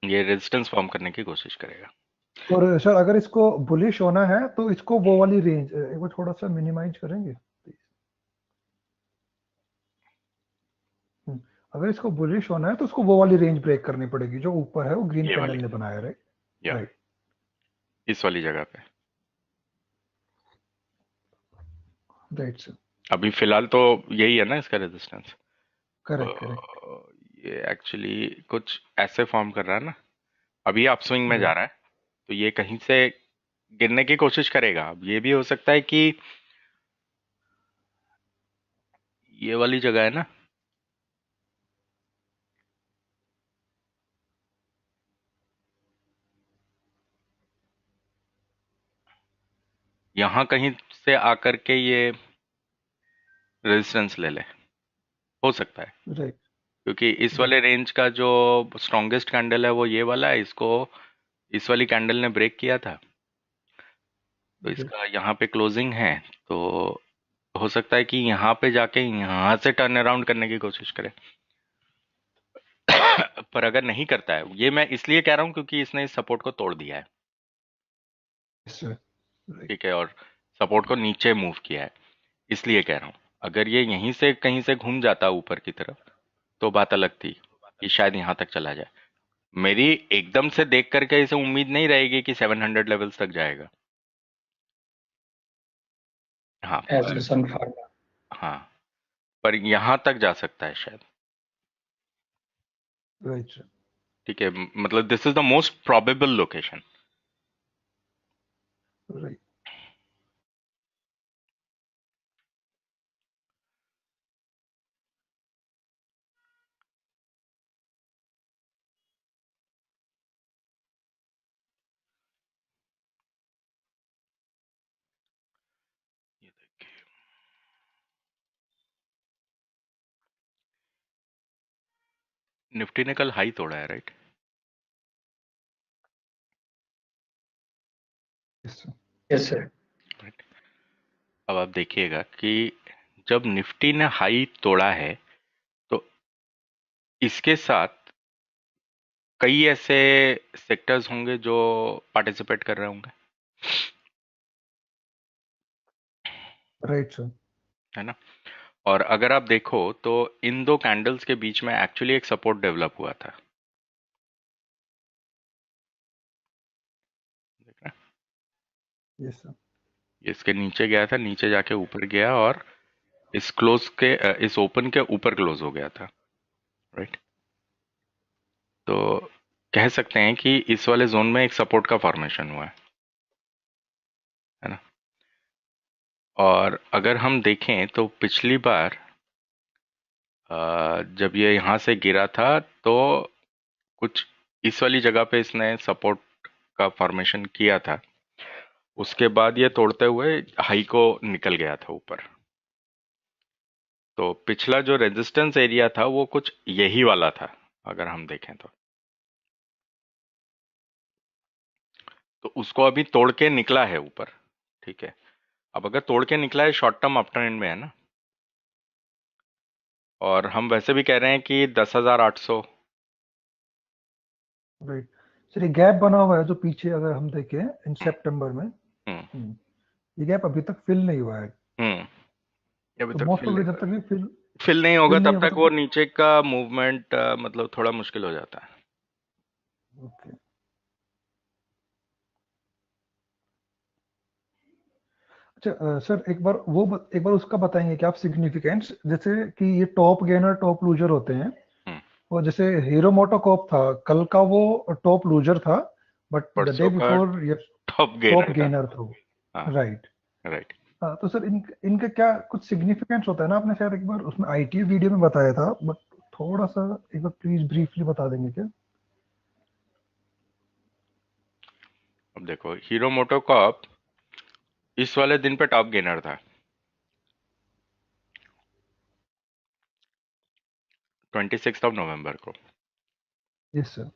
ये रेजिस्टेंस फॉर्म करने की कोशिश करेगा। और सर अगर इसको बुलिश होना है तो इसको वो वाली रेंज एक बार थोड़ा सा मिनिमाइज करेंगे। अगर इसको बुलिश होना है तो उसको वो वाली रेंज ब्रेक करनी पड़ेगी जो ऊपर है, वो ग्रीन ये कैंडल वाली, ने बनाया, राइट। या राइट। इस वाली जगह पे। Right sir. अभी फिलहाल तो यही है ना इसका रेजिस्टेंस। Correct correct. ये एक्चुअली कुछ ऐसे फॉर्म कर रहा है ना, अभी आप स्विंग में जा राइट। रहा है, तो ये कहीं से गिरने की कोशिश करेगा। अब ये भी हो सकता है कि ये वाली जगह है ना, यहाँ कहीं से आकर के ये रेजिस्टेंस ले ले, हो सकता है, राइट। क्योंकि इस वाले राइट। रेंज का जो स्ट्रॉन्गेस्ट कैंडल है वो ये वाला है। इसको इस वाली कैंडल ने ब्रेक किया था, तो इसका यहाँ पे क्लोजिंग है, तो हो सकता है कि यहाँ पे जाके यहाँ से टर्न अराउंड करने की कोशिश करे। पर अगर नहीं करता है, ये मैं इसलिए कह रहा हूँ क्योंकि इसने इस सपोर्ट को तोड़ दिया है, सर। राइट। ठीक है, और सपोर्ट को नीचे मूव किया है, इसलिए कह रहा हूँ। अगर ये यहीं से कहीं से घूम जाता ऊपर की तरफ तो बात अलग थी कि शायद यहाँ तक चला जाए। मेरी एकदम से देख करके इसे उम्मीद नहीं रहेगी कि 700 लेवल्स तक जाएगा। हाँ as पर, Sun Pharma. हाँ पर यहाँ तक जा सकता है शायद। Right sir. ठीक है, मतलब this is the most probable location. Right. Nifty ने कल हाई तोड़ा है, राइट? Yes, sir. राइट। अब आप देखिएगा कि जब निफ्टी ने हाई तोड़ा है तो इसके साथ कई ऐसे सेक्टर्स होंगे जो पार्टिसिपेट कर रहे होंगे, राइट सर। है ना? और अगर आप देखो तो इन दो कैंडल्स के बीच में एक्चुअली एक सपोर्ट डेवलप हुआ था, Yes, sir. इसके नीचे गया था, नीचे जाके ऊपर गया और इस ओपन के ऊपर क्लोज हो गया था, राइट। तो कह सकते हैं कि इस वाले जोन में एक सपोर्ट का फॉर्मेशन हुआ है ना। और अगर हम देखें तो पिछली बार जब ये यहाँ से गिरा था तो कुछ इस वाली जगह पे इसने सपोर्ट का फॉर्मेशन किया था, उसके बाद ये तोड़ते हुए हाई को निकल गया था ऊपर। तो पिछला जो रेजिस्टेंस एरिया था वो कुछ यही वाला था अगर हम देखें तो उसको अभी तोड़ के निकला है ऊपर, ठीक है। अब अगर तोड़ के निकला है शॉर्ट टर्म अप ट्रेंड में है ना, और हम वैसे भी कह रहे हैं कि 10,800। राइट सर, ये गैप बना हुआ है जो पीछे अगर हम देखें इन सितंबर में, हम्म ये गैप अभी तक फिल नहीं हुआ है। अभी तो तक मोस्ट ऑफ जब तक ये फिल नहीं होगा नहीं तब होगा तक तो वो नीचे का मूवमेंट मतलब थोड़ा मुश्किल हो जाता है। ओके। अच्छा सर, एक बार उसका बताएंगे कि आप सिग्निफिकेंस, जैसे कि ये टॉप गेनर टॉप लूजर होते हैं, हम्म, वो जैसे हीरो मोटोकॉप था कल का, वो टॉप लूजर था, बट द डे परसों का बिफोर ये टॉप टॉप गेनर था। गेनर था। हाँ, राइट। राइट। तो सर इनका क्या कुछ सिग्निफिकेंस होता है ना? आपने शायद एक बार उसमें आईटी वीडियो में बताया था, बट थोड़ा सा एक बार प्लीज ब्रीफली बता देंगे क्या? अब देखो, हीरो मोटोकॉप इस वाले दिन पे टॉप गेनर था 26 नवंबर को। Yes sir.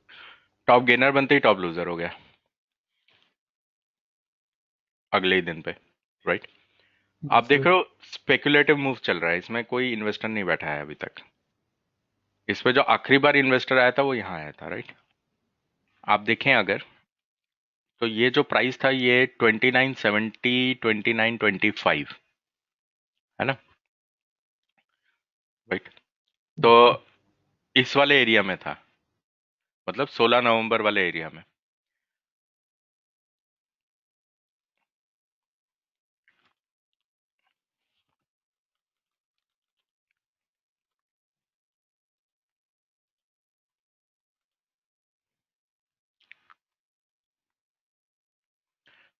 टॉप गेनर बनते ही टॉप लूजर हो गया अगले ही दिन पे, राइट। आप यस देख सर। रहे हो स्पेकुलेटिव मूव चल रहा है, इसमें कोई इन्वेस्टर नहीं बैठा है अभी तक। इस पे जो आखिरी बार इन्वेस्टर आया था वो यहाँ आया था, राइट। आप देखें अगर तो ये जो प्राइस था ये 2970 2925 है ना, राइट। तो इस वाले एरिया में था, मतलब 16 नवंबर वाले एरिया में।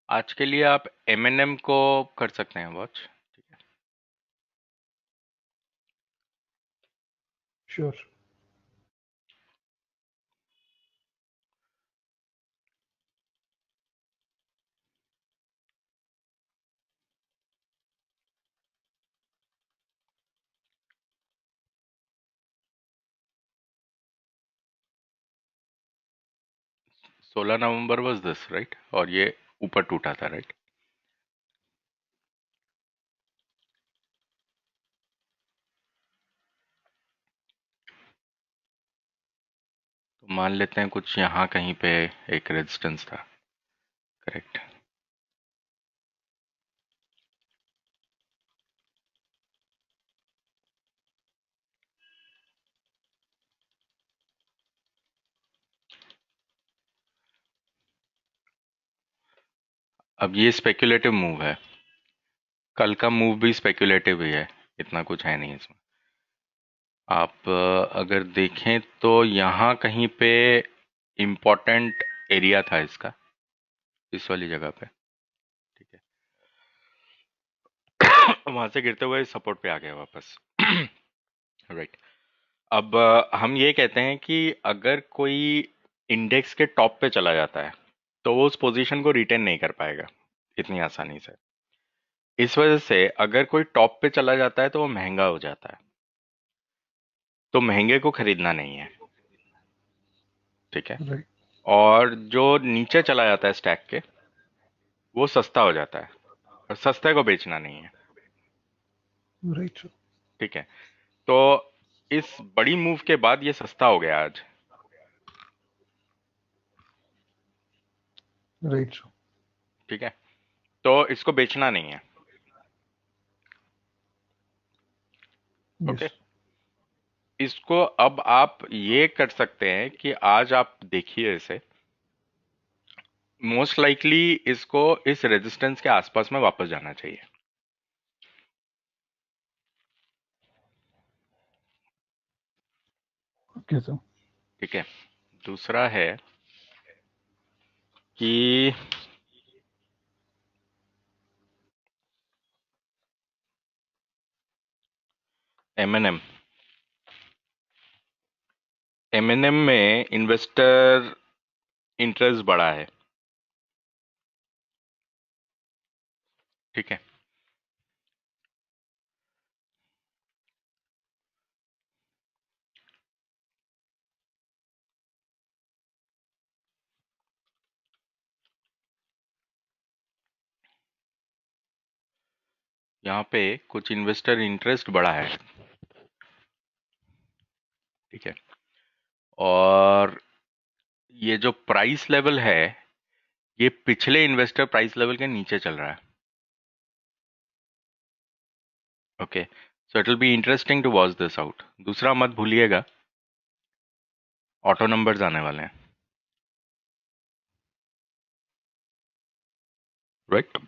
आज के लिए आप एमएनएम को कर सकते हैं watch. Sure. 16 November was this, right, और ये ऊपर टूटा था, राइट। तो मान लेते हैं कुछ यहाँ कहीं पे एक रेजिस्टेंस था, करेक्ट। अब ये स्पेक्युलेटिव मूव है, कल का मूव भी स्पेक्युलेटिव ही है, इतना कुछ है नहीं इसमें। आप अगर देखें तो यहाँ कहीं पे इम्पोर्टेंट एरिया था इसका, इस वाली जगह पे, ठीक है। वहां से गिरते हुए सपोर्ट पे आ गया वापस, राइट। अब हम ये कहते हैं कि अगर कोई इंडेक्स के टॉप पे चला जाता है तो वो उस पोजीशन को रिटेन नहीं कर पाएगा इतनी आसानी से। इस वजह से अगर कोई टॉप पे चला जाता है तो वो महंगा हो जाता है, तो महंगे को खरीदना नहीं है, ठीक है। राइट। और जो नीचे चला जाता है स्टैक के, वो सस्ता हो जाता है, और सस्ते को बेचना नहीं है, राइट। ठीक है। तो इस बड़ी मूव के बाद ये सस्ता हो गया आज, राइट। ठीक है। तो इसको बेचना नहीं है, ओके। यस। इसको अब आप ये कर सकते हैं कि आज आप देखिए इसे, मोस्ट लाइकली इसको इस रेजिस्टेंस के आसपास में वापस जाना चाहिए। Okay sir. ठीक है, दूसरा है कि एमएनएम एमएनएम में इन्वेस्टर इंटरेस्ट बढ़ा है। ठीक है, यहाँ पे कुछ इन्वेस्टर इंटरेस्ट बढ़ा है। ठीक है, और ये जो प्राइस लेवल है ये पिछले इन्वेस्टर प्राइस लेवल के नीचे चल रहा है। Okay, so it will be interesting to watch this out. दूसरा मत भूलिएगा, ऑटो नंबर्स आने वाले हैं, राइट?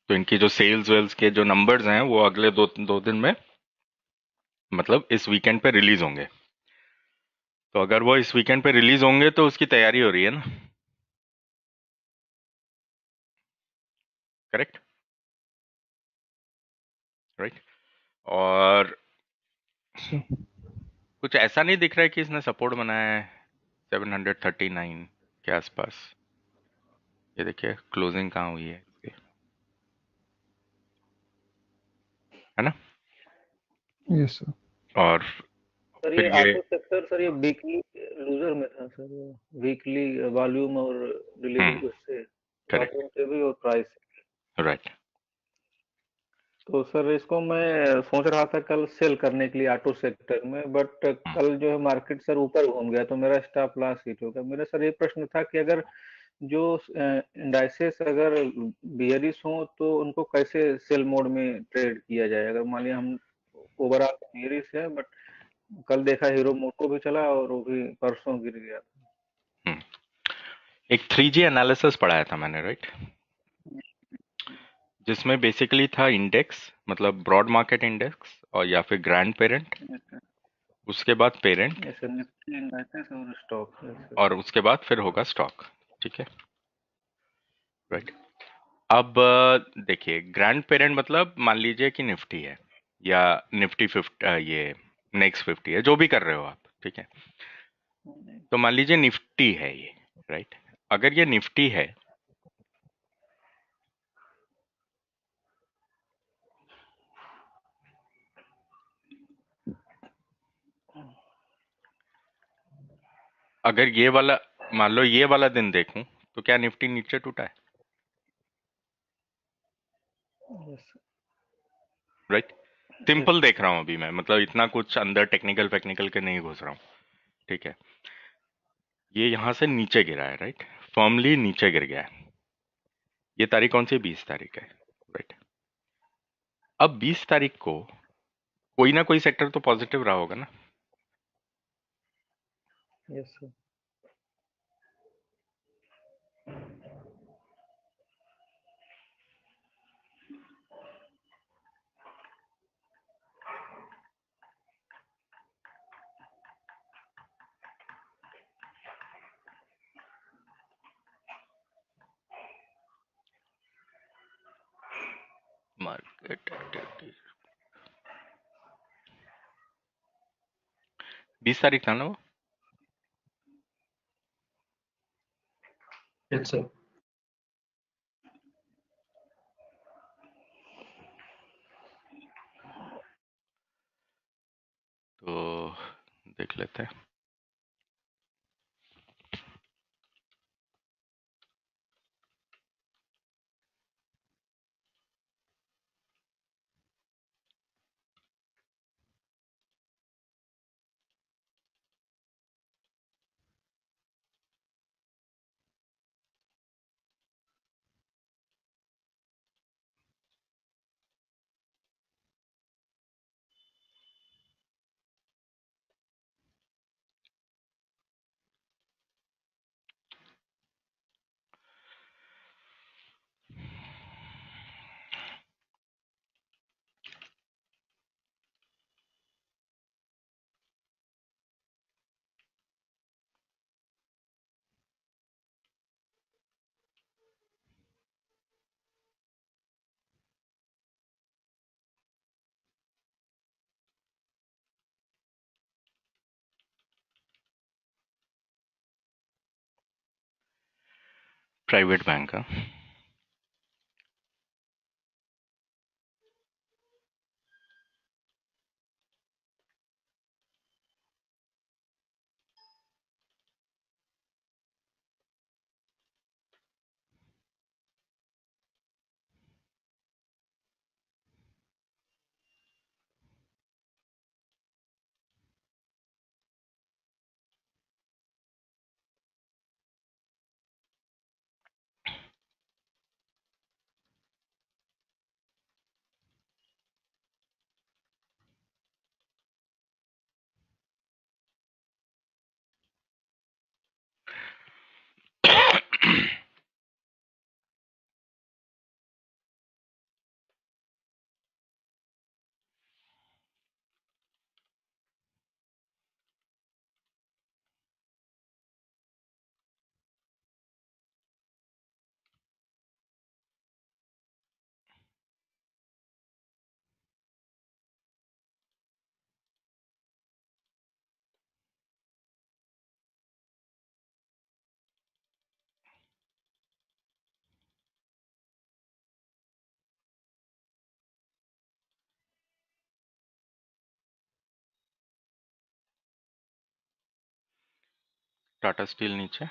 तो इनकी जो सेल्स वेल्स के जो नंबर्स हैं वो अगले दो दिन में, मतलब इस वीकेंड पे रिलीज होंगे। तो अगर वो इस वीकेंड पे रिलीज होंगे तो उसकी तैयारी हो रही है ना, करेक्ट? राइट। और सर कुछ ऐसा नहीं दिख रहा है कि इसने सपोर्ट बनाया है 739 के आसपास। ये देखिए क्लोजिंग कहाँ हुई है इसकी, है ना? Yes sir. और सर फिर ये ये ऑटो सेक्टर सर ये वीकली लूजर में था सर, वीकली वॉल्यूम और डिलीवरी उससे करेक्ट, वॉल्यूम से भी और प्राइस से। राइट। तो सर इसको मैं सोच रहा था कल सेल करने के लिए ऑटो सेक्टर में, बट कल जो है मार्केट सर ऊपर घूम गया तो मेरा स्टॉप लॉस हिट हो गया। मेरा सर ये प्रश्न था कि अगर जो इंडाइसेस अगर बियरिश हो तो उनको कैसे सेल मोड में ट्रेड किया जाए। अगर मान लिया हम ओवरऑल बियरिश है, बट कल देखा हीरो मोटो भी चला और वो भी परसों गिर गया। हम्म, एक 3G एनालिसिस पढ़ाया था मैंने, राइट? जिसमें बेसिकली था इंडेक्स, मतलब ब्रॉड मार्केट इंडेक्स, और या फिर ग्रैंड पेरेंट, उसके बाद पेरेंट, ऐसे निफ्टी इंडाइसेस और स्टॉक ऐसे। और उसके बाद फिर होगा स्टॉक। ठीक है, राइट। अब देखिए, ग्रैंड पेरेंट मतलब मान लीजिए कि निफ्टी है या निफ्टी 50, ये नेक्स्ट 50 है, जो भी कर रहे हो आप। ठीक है, तो मान लीजिए निफ्टी है ये, राइट? अगर ये निफ्टी है अगर ये वाला, मान लो ये वाला दिन देखूं, तो क्या निफ्टी नीचे टूटा है? Yes right. सिंपल देख रहा हूं अभी मैं, मतलब इतना कुछ अंदर टेक्निकल टेक्निकल के नहीं घुस रहा हूं। ठीक है, ये यहां से नीचे गिरा है, राइट? फर्मली नीचे गिर गया है। ये तारीख कौन सी? 20 तारीख है, राइट? अब 20 तारीख को कोई ना कोई सेक्टर तो पॉजिटिव रहा होगा ना। Yes sir. मार्केट एक्टिविटी 20 तारीख था ना वो? Yes, sir. तो देख लेते हैं। प्राइवेट बैंक का। टाटा स्टील नीचे,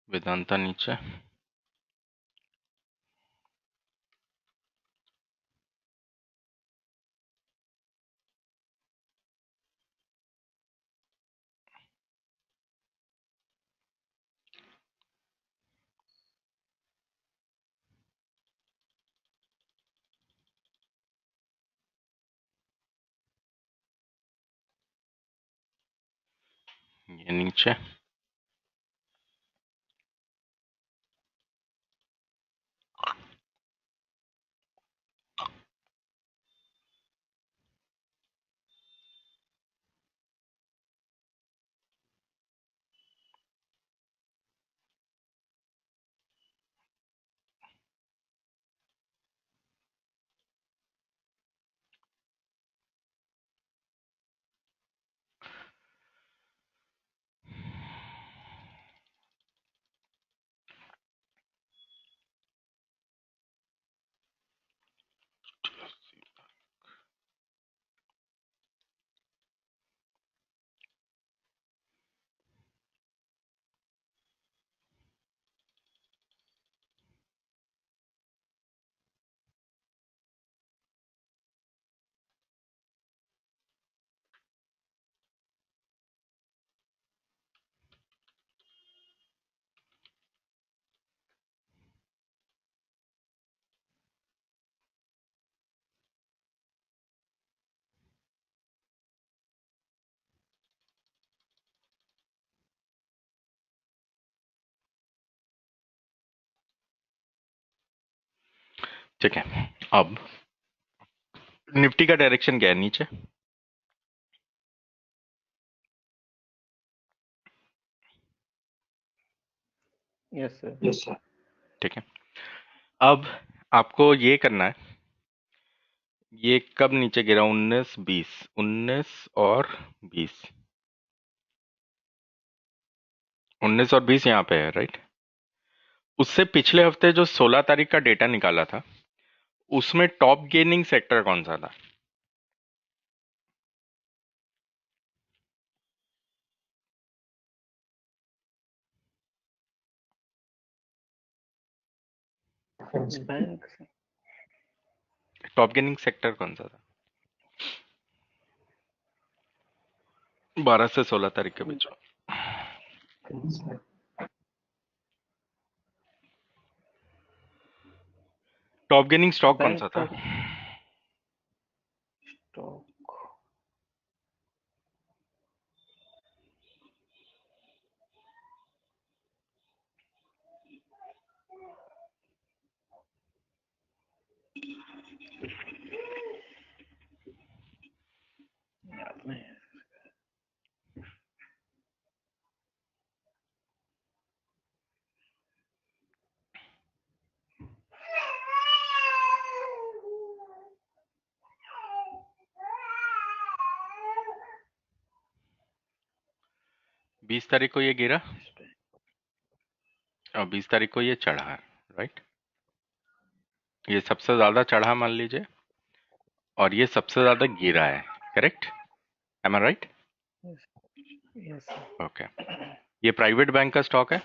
वेदांता नीचे, ये नीचे, ठीक है। अब निफ्टी का डायरेक्शन क्या है? नीचे। Yes sir. Yes, sir. ठीक है, अब आपको ये करना है, ये कब नीचे गिरा? 19 20, 19 और 20, 19 और 20 यहाँ पे है, राइट? उससे पिछले हफ्ते जो 16 तारीख का डेटा निकाला था, उसमें टॉप गेनिंग सेक्टर कौन सा था? बैंक टॉप गेनिंग सेक्टर कौन सा था 12 से 16 तारीख के बीच में? टॉप गेनिंग स्टॉक कौन बैंक सा का था? स्टॉक याद नहीं है। 20 तारीख को ये गिरा और 20 तारीख को ये चढ़ा, राइट। ये सबसे ज्यादा चढ़ा मान लीजिए और ये सबसे ज्यादा गिरा है, करेक्ट? एम आई राइट? Yes, sir. ओके। ये प्राइवेट बैंक का स्टॉक है।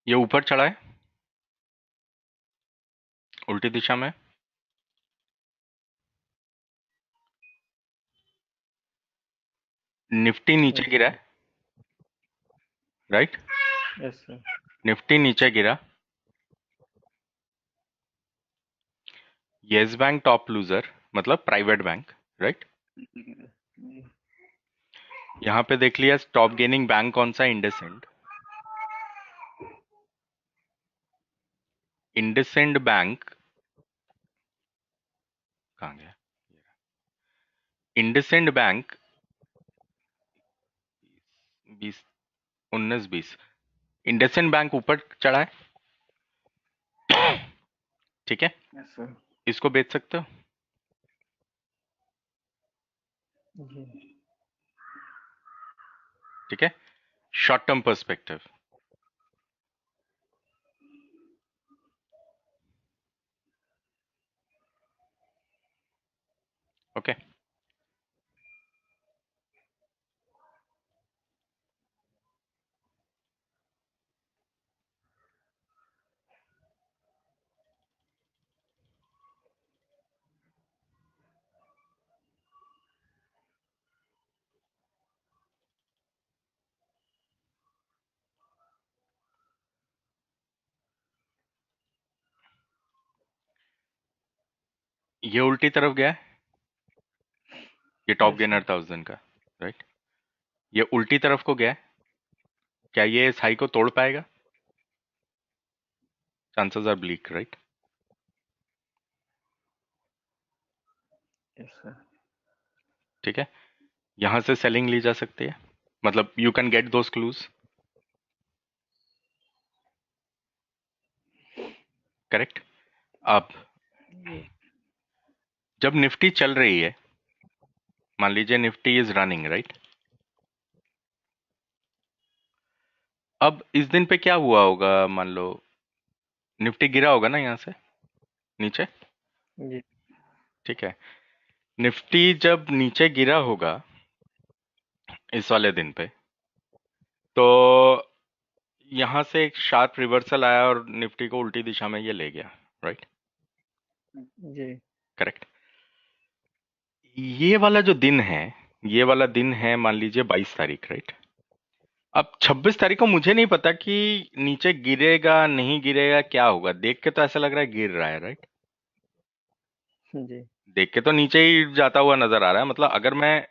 ये ऊपर चढ़ा है उल्टी दिशा में। निफ्टी नीचे गिरा है, राइट? Yes, sir. निफ्टी नीचे गिरा। येस बैंक टॉप लूजर, मतलब प्राइवेट बैंक, राइट? यहाँ पे देख लिया टॉप गेनिंग बैंक कौन सा? इंडसइंड। इंडसइंड बैंक कहाँ गया? इंडसइंड बैंक 19-20। इंडसइंड बैंक ऊपर चढ़ा है, ठीक है? Yes, sir. इसको बेच सकते हो। जी। ठीक है, शॉर्ट टर्म पर्सपेक्टिव। ओके, ये उल्टी तरफ गया है, ये टॉप Yes, गेनर sir. था उस दिन का, राइट? ये उल्टी तरफ को गया है, क्या ये इस हाई को तोड़ पाएगा? Chances are bleak, right? Yes, sir. ठीक है, यहां से सेलिंग ली जा सकती है, मतलब you can get those clues, correct? अब जब निफ्टी चल रही है, मान लीजिए निफ्टी इज रनिंग, राइट? अब इस दिन पे क्या हुआ होगा? मान लो निफ्टी गिरा होगा ना यहाँ से नीचे, जी। ठीक है? निफ्टी जब नीचे गिरा होगा इस वाले दिन पे, तो यहां से एक शार्प रिवर्सल आया और निफ्टी को उल्टी दिशा में ये ले गया, राइट? जी। करेक्ट। ये वाला जो दिन है, ये वाला दिन है मान लीजिए 22 तारीख, राइट? अब 26 तारीख को मुझे नहीं पता कि नीचे गिरेगा नहीं गिरेगा, क्या होगा। देख के तो ऐसा लग रहा है गिर रहा है, राइट? जी। देख के तो नीचे ही जाता हुआ नजर आ रहा है। मतलब अगर मैं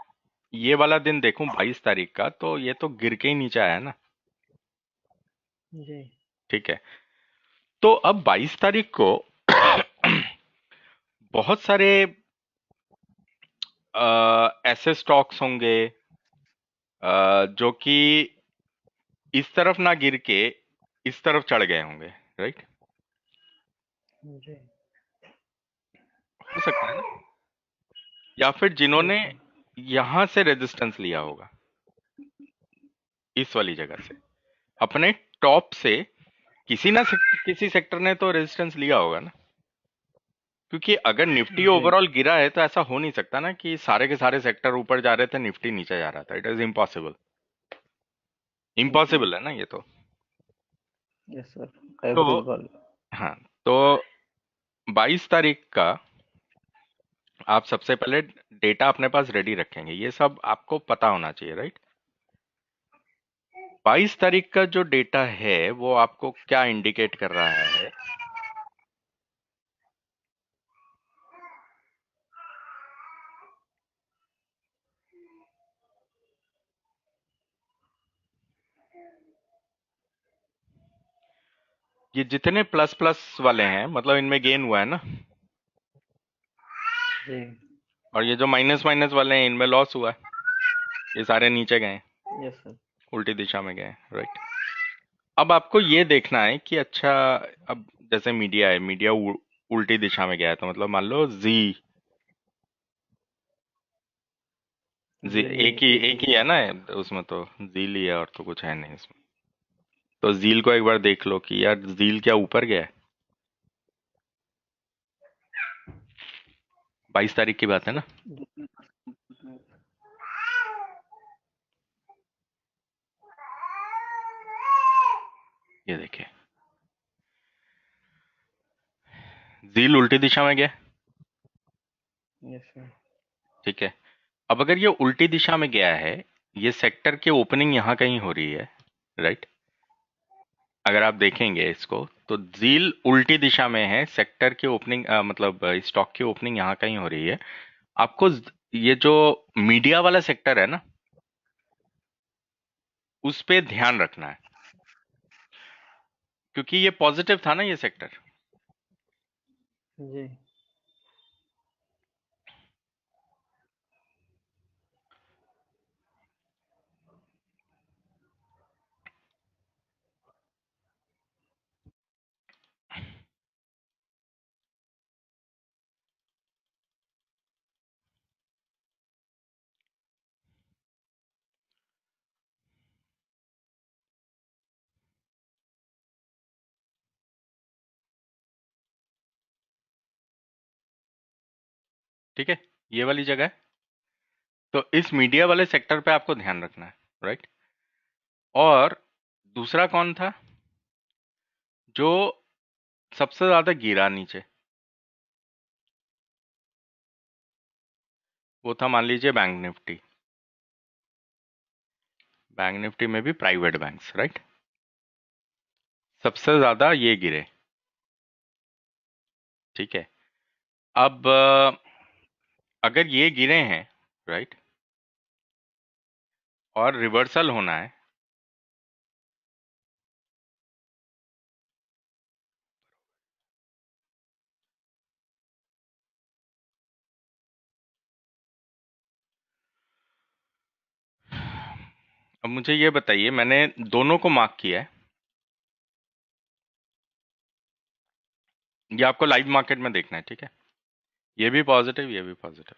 ये वाला दिन देखूं 22 तारीख का, तो ये तो गिर के ही नीचे आया ना, जी। ठीक है? तो अब 22 तारीख को बहुत सारे ऐसे स्टॉक्स होंगे जो कि इस तरफ ना गिर के इस तरफ चढ़ गए होंगे, राइट? जी। हो सकता है ना, या फिर जिन्होंने Yes, sir. यहां से रेजिस्टेंस लिया होगा, इस वाली जगह से अपने टॉप से किसी सेक्टर ने तो रेजिस्टेंस लिया होगा ना, क्योंकि अगर निफ्टी जी। ओवरऑल गिरा है तो ऐसा हो नहीं सकता ना कि सारे के सारे सेक्टर ऊपर जा रहे थे, निफ्टी नीचे जा रहा था। इट इज इम्पॉसिबल, इम्पॉसिबल है ना ये तो। Yes, sir. तो Average value. हाँ, तो 22 तारीख का आप सबसे पहले डेटा अपने पास रेडी रखेंगे, ये सब आपको पता होना चाहिए, राइट? 22 तारीख का जो डेटा है वो आपको क्या इंडिकेट कर रहा है? ये जितने प्लस प्लस वाले हैं मतलब इनमें गेन हुआ है ना, जी। और ये जो माइनस माइनस वाले हैं इनमें लॉस हुआ है, ये सारे नीचे गए हैं, यस सर। उल्टी दिशा में गए, राइट। अब आपको ये देखना है कि अच्छा, अब जैसे मीडिया है, मीडिया उल्टी दिशा में गया है, तो मतलब मान लो जी जी एक ही है ना उसमें, तो जील ही है और तो कुछ है नहीं इसमें। तो जील को एक बार देख लो कि यार जील क्या ऊपर गया है। 22 तारीख की बात है ना। ये देखिए जील उल्टी दिशा में गया, यस सर। ठीक है। अब अगर ये उल्टी दिशा में गया है, ये सेक्टर की ओपनिंग यहाँ कहीं हो रही है, राइट। अगर आप देखेंगे इसको तो जील उल्टी दिशा में है, सेक्टर की ओपनिंग मतलब स्टॉक की ओपनिंग यहाँ कहीं हो रही है। आपको ये जो मीडिया वाला सेक्टर है ना, उस पे ध्यान रखना है, क्योंकि ये पॉजिटिव था ना ये सेक्टर। जी। ठीक है, ये वाली जगह है। तो इस मीडिया वाले सेक्टर पे आपको ध्यान रखना है, राइट। और दूसरा कौन था जो सबसे ज्यादा गिरा नीचे? वो था मान लीजिए बैंक निफ्टी। बैंक निफ्टी में भी प्राइवेट बैंक्स, राइट, सबसे ज्यादा ये गिरे, ठीक है। अब अगर ये गिरे हैं, राइट, और रिवर्सल होना है, अब मुझे ये बताइए, मैंने दोनों को मार्क किया है, ये आपको लाइव मार्केट में देखना है, ठीक है। ये भी पॉजिटिव, ये भी पॉजिटिव।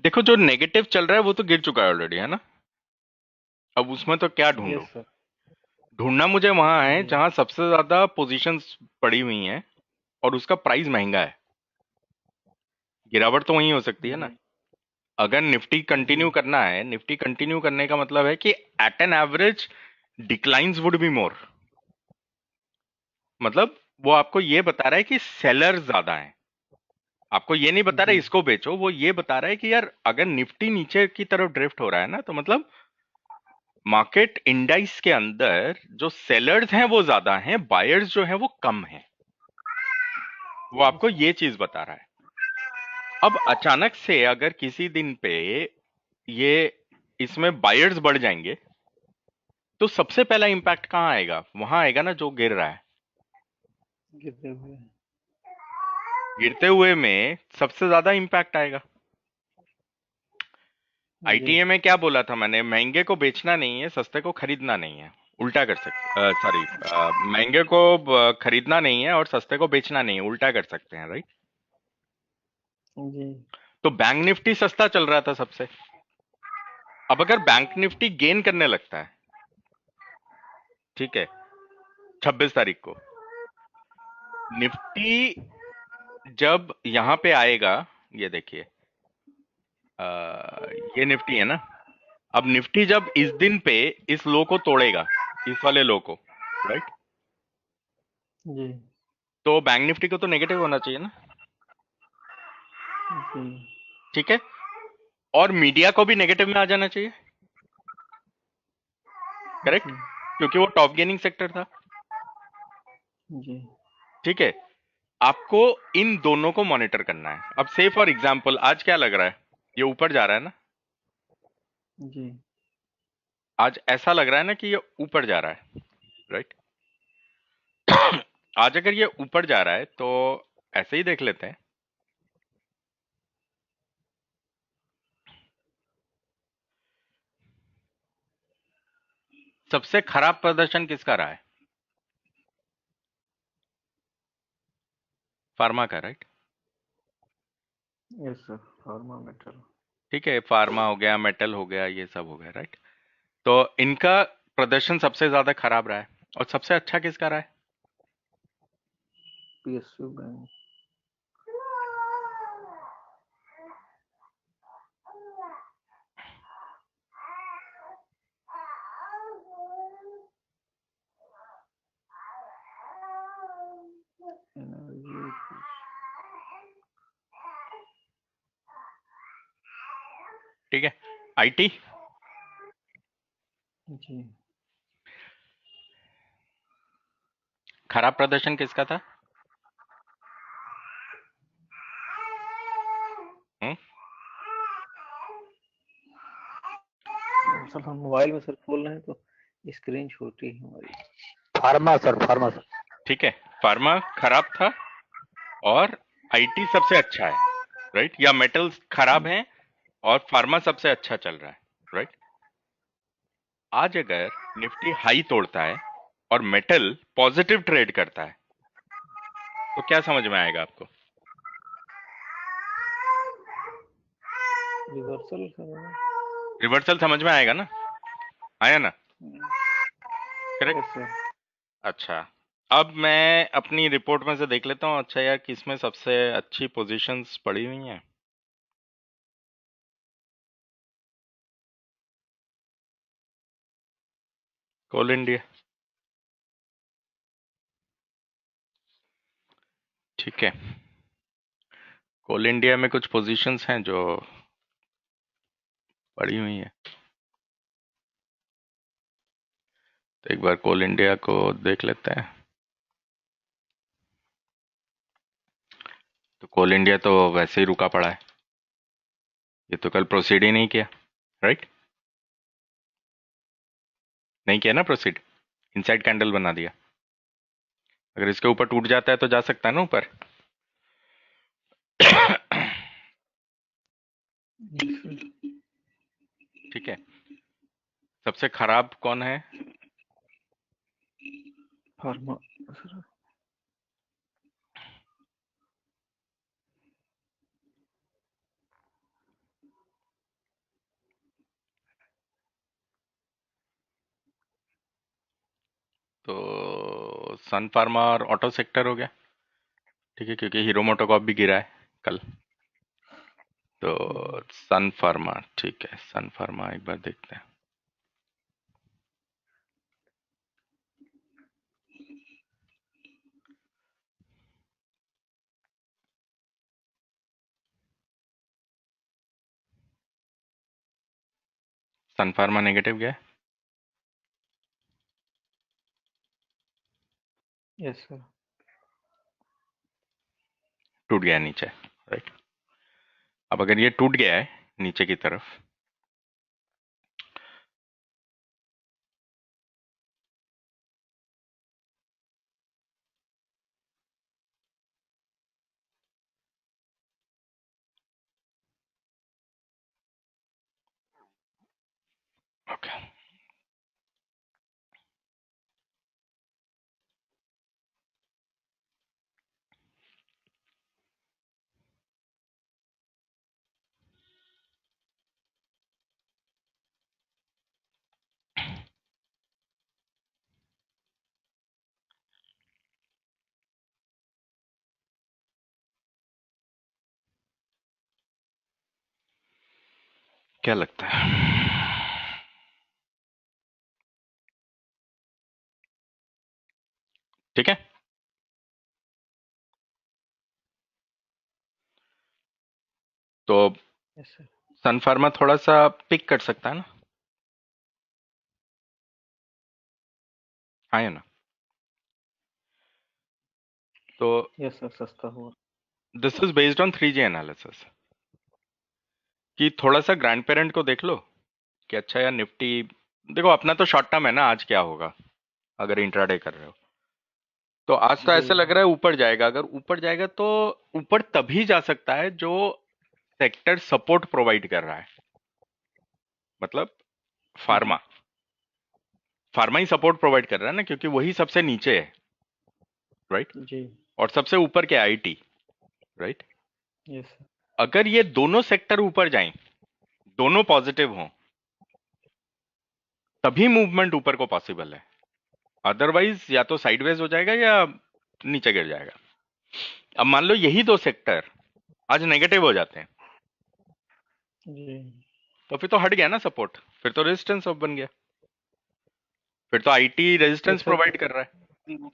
देखो जो नेगेटिव चल रहा है वो तो गिर चुका है ऑलरेडी, है ना। अब उसमें तो क्या ढूंढो, यस सर। ढूंढना मुझे वहां है जी। जहां सबसे ज्यादा पोजीशंस पड़ी हुई हैं और उसका प्राइस महंगा है। गिरावट तो वहीं हो सकती है ना। जी। अगर निफ्टी जी। कंटिन्यू करना है, निफ्टी कंटिन्यू करने का मतलब है कि at an average declines would be more, मतलब वो आपको ये बता रहा है कि सेलर ज्यादा है। आपको ये नहीं बता रहा है जी। इसको बेचो, वो ये बता रहा है कि यार अगर निफ्टी नीचे की तरफ ड्रिफ्ट हो रहा है ना, तो मतलब मार्केट इंडाइस के अंदर जो सेलर्स हैं वो ज्यादा हैं, बायर्स जो हैं वो कम हैं। वो आपको ये चीज बता रहा है। अब अचानक से अगर किसी दिन पे ये इसमें बायर्स बढ़ जाएंगे, तो सबसे पहला इंपैक्ट कहाँ आएगा? वहां आएगा ना जो गिर रहा है। गिरते हुए। गिरते हुए में सबसे ज्यादा इंपैक्ट आएगा। जी। आईटीए में क्या बोला था मैंने? महंगे को बेचना नहीं है, सस्ते को खरीदना नहीं है। उल्टा कर सकते, सॉरी, महंगे को खरीदना नहीं है और सस्ते को बेचना नहीं है, उल्टा कर सकते हैं, राइट। जी। तो बैंक निफ्टी सस्ता चल रहा था सबसे। अब अगर बैंक निफ्टी गेन करने लगता है, ठीक है, 26 तारीख को निफ्टी जब यहां पे आएगा, ये देखिए, ये निफ्टी है ना। अब निफ्टी जब इस दिन पे इस लो को तोड़ेगा, इस वाले लो को, राइट, जी। तो बैंक निफ्टी को तो नेगेटिव होना चाहिए ना, जी। ठीक है। और मीडिया को भी नेगेटिव में आ जाना चाहिए, करेक्ट, जी। क्योंकि वो टॉप गेनिंग सेक्टर था, जी। ठीक है। आपको इन दोनों को मॉनिटर करना है। अब से फॉर एग्जांपल आज क्या लग रहा है? ये ऊपर जा रहा है ना, जी आज ऐसा लग रहा है ना कि ये ऊपर जा रहा है, राइट? आज अगर ये ऊपर जा रहा है तो ऐसे ही देख लेते हैं। सबसे खराब प्रदर्शन किसका रहा है? फार्मा का, right? Yes sir, pharma metal. ठीक है, फार्मा हो गया, मेटल हो गया, ये सब हो गया, राइट? तो इनका प्रदर्शन सबसे ज्यादा खराब रहा है। और सबसे अच्छा किसका रहा है? PSU bank. एनर्जी। ठीक है, आईटी। जी खराब प्रदर्शन किसका था? हम्म? सर हम मोबाइल में सर खोल रहे हैं तो स्क्रीन छोटी है हमारी। Pharma sir, pharma sir. ठीक है, फार्मा खराब था और आईटी सबसे अच्छा है, राइट? या मेटल्स खराब हैं और फार्मा सबसे अच्छा चल रहा है, राइट? आज अगर निफ्टी हाई तोड़ता है और मेटल पॉजिटिव ट्रेड करता है तो क्या समझ में आएगा आपको? Reversal sir. रिवर्सल समझ में आएगा ना? आया ना? करेक्ट। Yes sir. अच्छा, अब मैं अपनी रिपोर्ट में से देख लेता हूँ। अच्छा यार, किसमें सबसे अच्छी पोजीशंस पड़ी हुई हैं? कोल इंडिया। ठीक है, कोल इंडिया में कुछ पोजीशंस हैं जो पड़ी हुई हैं। तो एक बार कोल इंडिया को देख लेते हैं। तो कोल इंडिया तो वैसे ही रुका पड़ा है, ये तो कल प्रोसीड ही नहीं किया, राइट? नहीं किया ना प्रोसीड, इनसाइड कैंडल बना दिया। अगर इसके ऊपर टूट जाता है तो जा सकता है ना ऊपर। Yes sir. ठीक है, सबसे खराब कौन है? Pharma sir. तो सन फार्मा और ऑटो सेक्टर हो गया। ठीक है, क्योंकि हीरो मोटोकॉर्प भी गिरा है कल। तो सन फार्मा, ठीक है, सन फार्मा एक बार देखते हैं। सन फार्मा नेगेटिव गया है। Yes sir. टूट गया है नीचे, राइट? अब अगर ये टूट गया है नीचे की तरफ, ओके, क्या लगता है? ठीक है, तो यस सर। सन फार्मा थोड़ा सा पिक कर सकता है ना? हाँ या ना? तो यस सर, सस्ता हुआ। This is based on 3G analysis कि थोड़ा सा ग्रैंड पेरेंट को देख लो कि अच्छा यार निफ्टी, देखो अपना तो शॉर्ट टर्म है ना, आज क्या होगा अगर इंट्राडे कर रहे हो। तो आज तो ऐसे लग रहा है ऊपर जाएगा, अगर ऊपर जाएगा तो ऊपर तभी जा सकता है जो सेक्टर सपोर्ट प्रोवाइड कर रहा है, मतलब फार्मा। फार्मा ही सपोर्ट प्रोवाइड कर रहा है ना, क्योंकि वही सबसे नीचे है, राइट। जी। और सबसे ऊपर क्या, आईटी, राइट। यस अगर ये दोनों सेक्टर ऊपर जाएं, दोनों पॉजिटिव हों, तभी मूवमेंट ऊपर को पॉसिबल है। अदरवाइज या तो साइडवेज हो जाएगा या नीचे गिर जाएगा। अब मान लो यही दो सेक्टर आज नेगेटिव हो जाते हैं, जी। तो फिर तो हट गया ना सपोर्ट, फिर तो रेजिस्टेंस बन गया, फिर तो आईटी रेजिस्टेंस सर प्रोवाइड कर रहा है।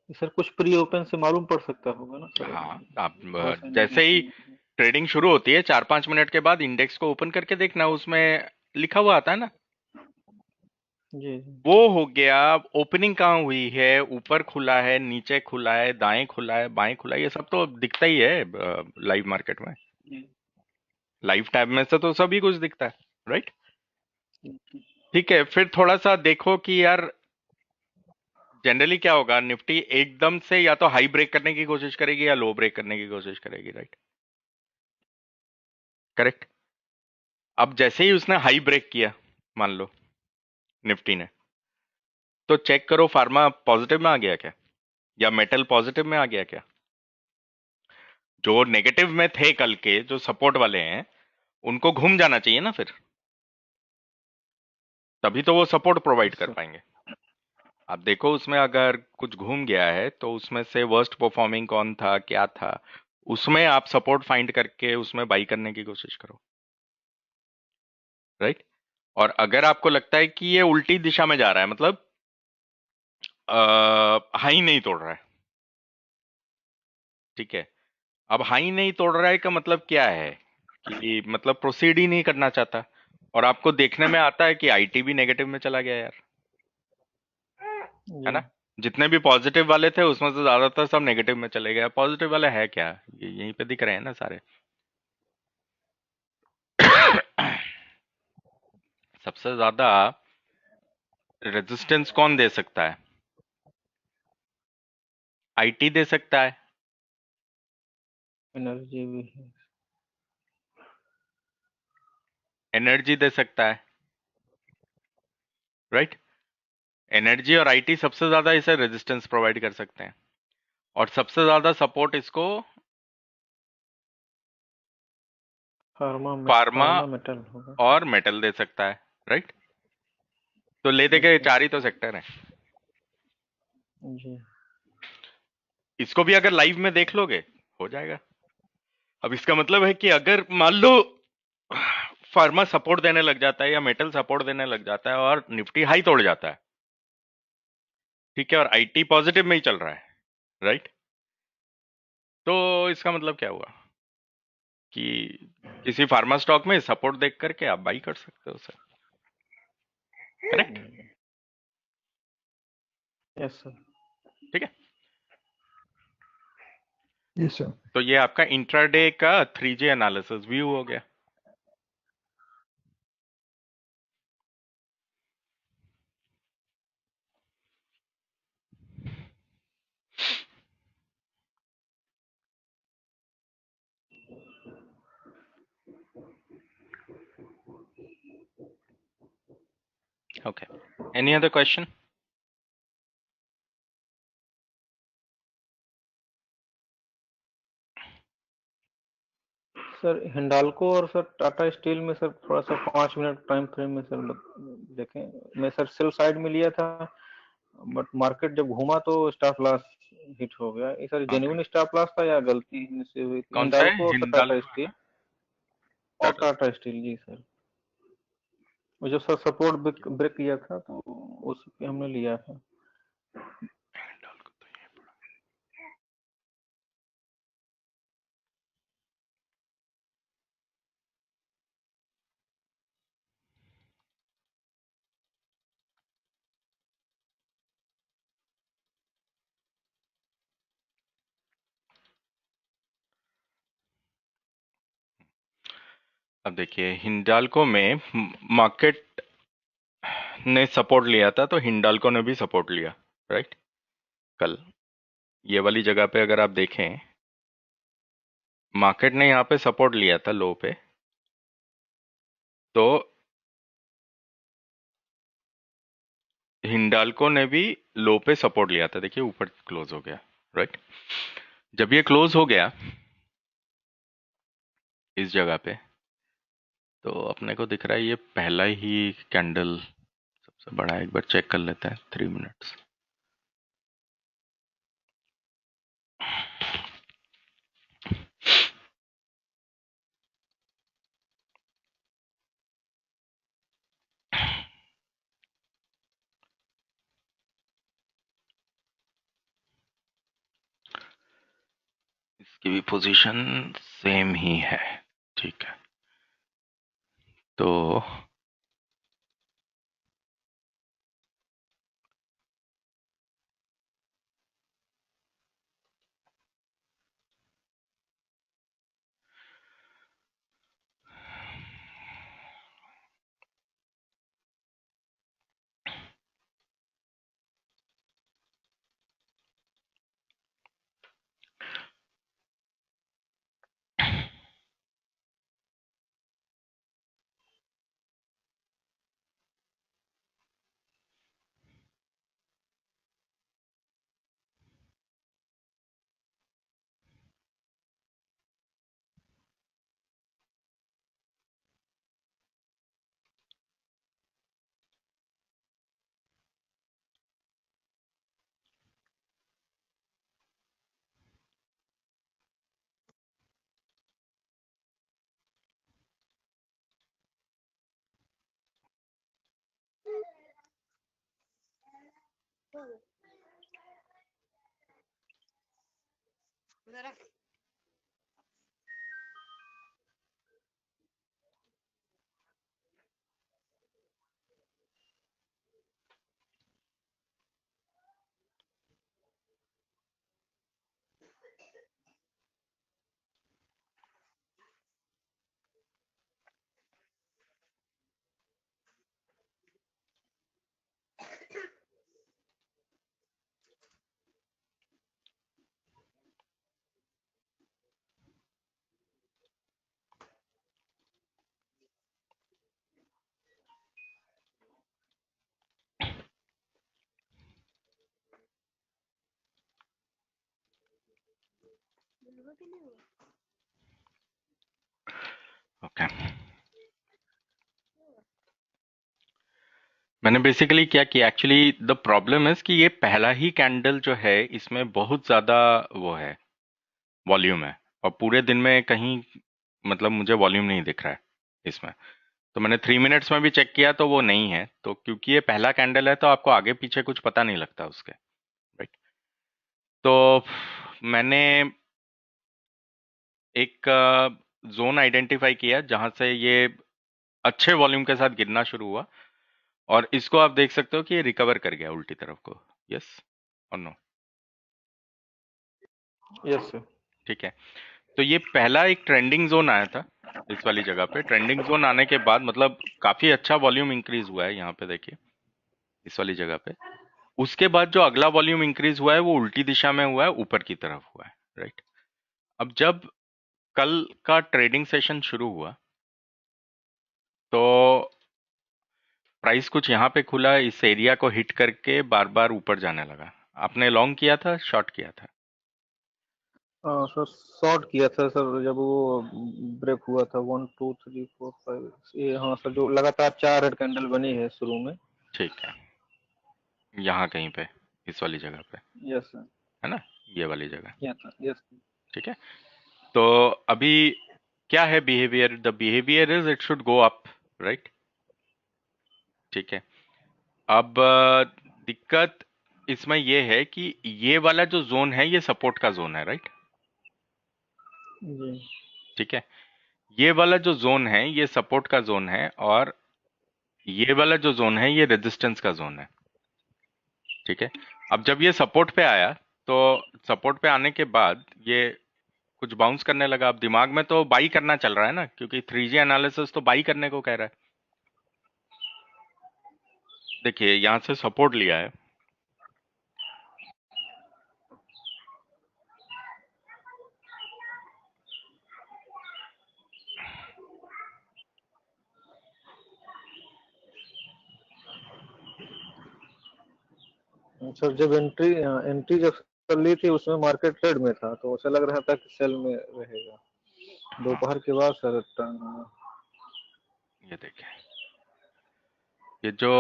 सर कुछ प्री ओपन से मालूम पड़ सकता होगा ना सर, हाँ, आप थोड़ा सा जैसे ही इंडिकेशन। ट्रेडिंग शुरू होती है 4-5 मिनट के बाद इंडेक्स को ओपन करके देखना, उसमें लिखा हुआ आता है ना। जी जी। वो हो गया, ओपनिंग कहाँ हुई है, ऊपर खुला है, नीचे खुला है, दाएं खुला है, बाएं खुला है, ये सब तो दिखता ही है लाइव मार्केट में। जी। लाइव टैब में से तो सभी कुछ दिखता है, राइट। जी। ठीक है, फिर थोड़ा सा देखो कि यार जनरली क्या होगा, निफ्टी एकदम से या तो हाई ब्रेक करने की कोशिश करेगी या लो ब्रेक करने की कोशिश करेगी, राइट, करेक्ट। अब जैसे ही उसने हाई ब्रेक किया, मान लो निफ्टी ने, तो चेक करो फार्मा पॉजिटिव में आ गया क्या, या मेटल पॉजिटिव में आ गया क्या। जो नेगेटिव में थे कल के, जो सपोर्ट वाले हैं, उनको घूम जाना चाहिए ना फिर, तभी तो वो सपोर्ट प्रोवाइड कर सर पाएंगे। आप देखो उसमें अगर कुछ घूम गया है तो उसमें से वर्स्ट परफॉर्मिंग कौन था, क्या था, उसमें आप सपोर्ट फाइंड करके उसमें बाई करने की कोशिश करो, राइट। और अगर आपको लगता है कि ये उल्टी दिशा में जा रहा है, मतलब हाई नहीं तोड़ रहा है, ठीक है। अब हाई नहीं तोड़ रहा है का मतलब क्या है, कि मतलब प्रोसीड ही नहीं करना चाहता, और आपको देखने में आता है कि आईटी भी नेगेटिव में चला गया यार, है जी। ना। जितने भी पॉजिटिव वाले थे उसमें से ज्यादातर सब नेगेटिव में चले गए। पॉजिटिव वाले है क्या, ये यहीं पे दिख रहे हैं ना सारे। सबसे ज्यादा रेजिस्टेंस कौन दे सकता है, आईटी दे सकता है, एनर्जी भी है। एनर्जी दे सकता है, राइट। एनर्जी और आईटी सबसे ज्यादा इसे रेजिस्टेंस प्रोवाइड कर सकते हैं, और सबसे ज्यादा सपोर्ट इसको फार्मा फार्मा मेटल होगा। और मेटल दे सकता है, राइट। तो ले दे यस के सर। चार ही तो सेक्टर हैं। जी। इसको भी अगर लाइव में देख लोगे हो जाएगा। अब इसका मतलब है कि अगर मान लो फार्मा सपोर्ट देने लग जाता है या मेटल सपोर्ट देने लग जाता है और निफ्टी हाई तोड़ जाता है, ठीक है, और आईटी पॉजिटिव में ही चल रहा है, राइट, तो इसका मतलब क्या हुआ कि किसी फार्मा स्टॉक में सपोर्ट देख करके आप बाई कर सकते हो उसे, करेक्ट। Yes sir. ठीक है, Yes, sir. तो ये आपका इंट्राडे का 3J एनालिसिस व्यू हो गया। Okay. Any other question? Sir Hindalco और सर टाटा स्टील में सर थोड़ा सा 5 मिनट टाइम फ्रेम में सर देखें। मैं सर सेल साइड में लिया था, बट मार्केट जब घूमा तो स्टॉप लॉस हिट हो गया। ये sir Okay. Genuine stop loss था या गलती से हुई थी? कौन सा है, हिंडाल्को और सर टाटा हिंडाल्को स्टील। है और टाटा। टाटा स्टील जी सर। वो जब सर सपोर्ट ब्रेक किया था तो उस पे हमने लिया था। हिंडाल्को तो ये पड़ा। अब देखिए हिंडाल्को में मार्केट ने सपोर्ट लिया था तो हिंडाल्को ने भी सपोर्ट लिया, राइट। कल ये वाली जगह पे अगर आप देखें, मार्केट ने यहाँ पे सपोर्ट लिया था लो पे, तो हिंडाल्को ने भी लो पे सपोर्ट लिया था। देखिए ऊपर क्लोज हो गया, राइट। जब ये क्लोज हो गया इस जगह पे, तो अपने को दिख रहा है ये पहला ही कैंडल सबसे बड़ा है। एक बार चेक कर लेते हैं 3 मिनट्स। इसकी भी पोजीशन सेम ही है, ठीक है। तो ओके, मैंने बेसिकली क्या किया, एक्चुअली द प्रॉब्लम इज कि ये पहला ही कैंडल जो है इसमें बहुत ज्यादा वो है, वॉल्यूम है, और पूरे दिन में कहीं मतलब मुझे वॉल्यूम नहीं दिख रहा है इसमें। तो मैंने 3 मिनट्स में भी चेक किया तो वो नहीं है। तो क्योंकि ये पहला कैंडल है तो आपको आगे पीछे कुछ पता नहीं लगता उसके, राइट। तो मैंने एक जोन आइडेंटिफाई किया जहां से ये अच्छे वॉल्यूम के साथ गिरना शुरू हुआ, और इसको आप देख सकते हो कि ये रिकवर कर गया उल्टी तरफ को। यस और नो? Yes sir. ठीक है। तो ये पहला एक ट्रेंडिंग जोन आया था इस वाली जगह पे। ट्रेंडिंग जोन आने के बाद मतलब काफी अच्छा वॉल्यूम इंक्रीज हुआ है यहाँ पे, देखिए इस वाली जगह पे। उसके बाद जो अगला वॉल्यूम इंक्रीज हुआ है वो उल्टी दिशा में हुआ है, ऊपर की तरफ हुआ है, राइट। अब जब कल का ट्रेडिंग सेशन शुरू हुआ तो प्राइस कुछ यहाँ पे खुला, इस एरिया को हिट करके बार बार ऊपर जाने लगा। आपने लॉन्ग किया था, शॉर्ट किया था? सर शॉर्ट किया था सर, जब वो ब्रेक हुआ था 1 2 3 4 5 ये। हाँ सर, जो लगातार 4 रेड कैंडल बनी है शुरू में। ठीक है, यहाँ कहीं पे इस वाली जगह पे, यस सर। है ना, ये वाली जगह, यस सर। यस। ठीक है। तो अभी क्या है behaviour? The behaviour is it should go up, right. ठीक है। अब दिक्कत इसमें ये है कि ये वाला जो जोन है ये सपोर्ट का जोन है, राइट। जी। ठीक है, ये वाला जो जोन है ये सपोर्ट का जोन है, और ये वाला जो जोन है ये रेजिस्टेंस का जोन है, ठीक है। अब जब ये सपोर्ट पे आया तो सपोर्ट पे आने के बाद ये कुछ बाउंस करने लगा। अब दिमाग में तो बाई करना चल रहा है ना, क्योंकि 3G एनालिसिस तो बाई करने को कह रहा है। देखिए यहां से सपोर्ट लिया है, सर जब एंट्री एंट्री जब कर ली थी उसमें मार्केट ट्रेड में था, तो ऐसा लग रहा था कि सेल में रहेगा। दोपहर के बाद सर टर्न हुआ। ये देखिए ये जो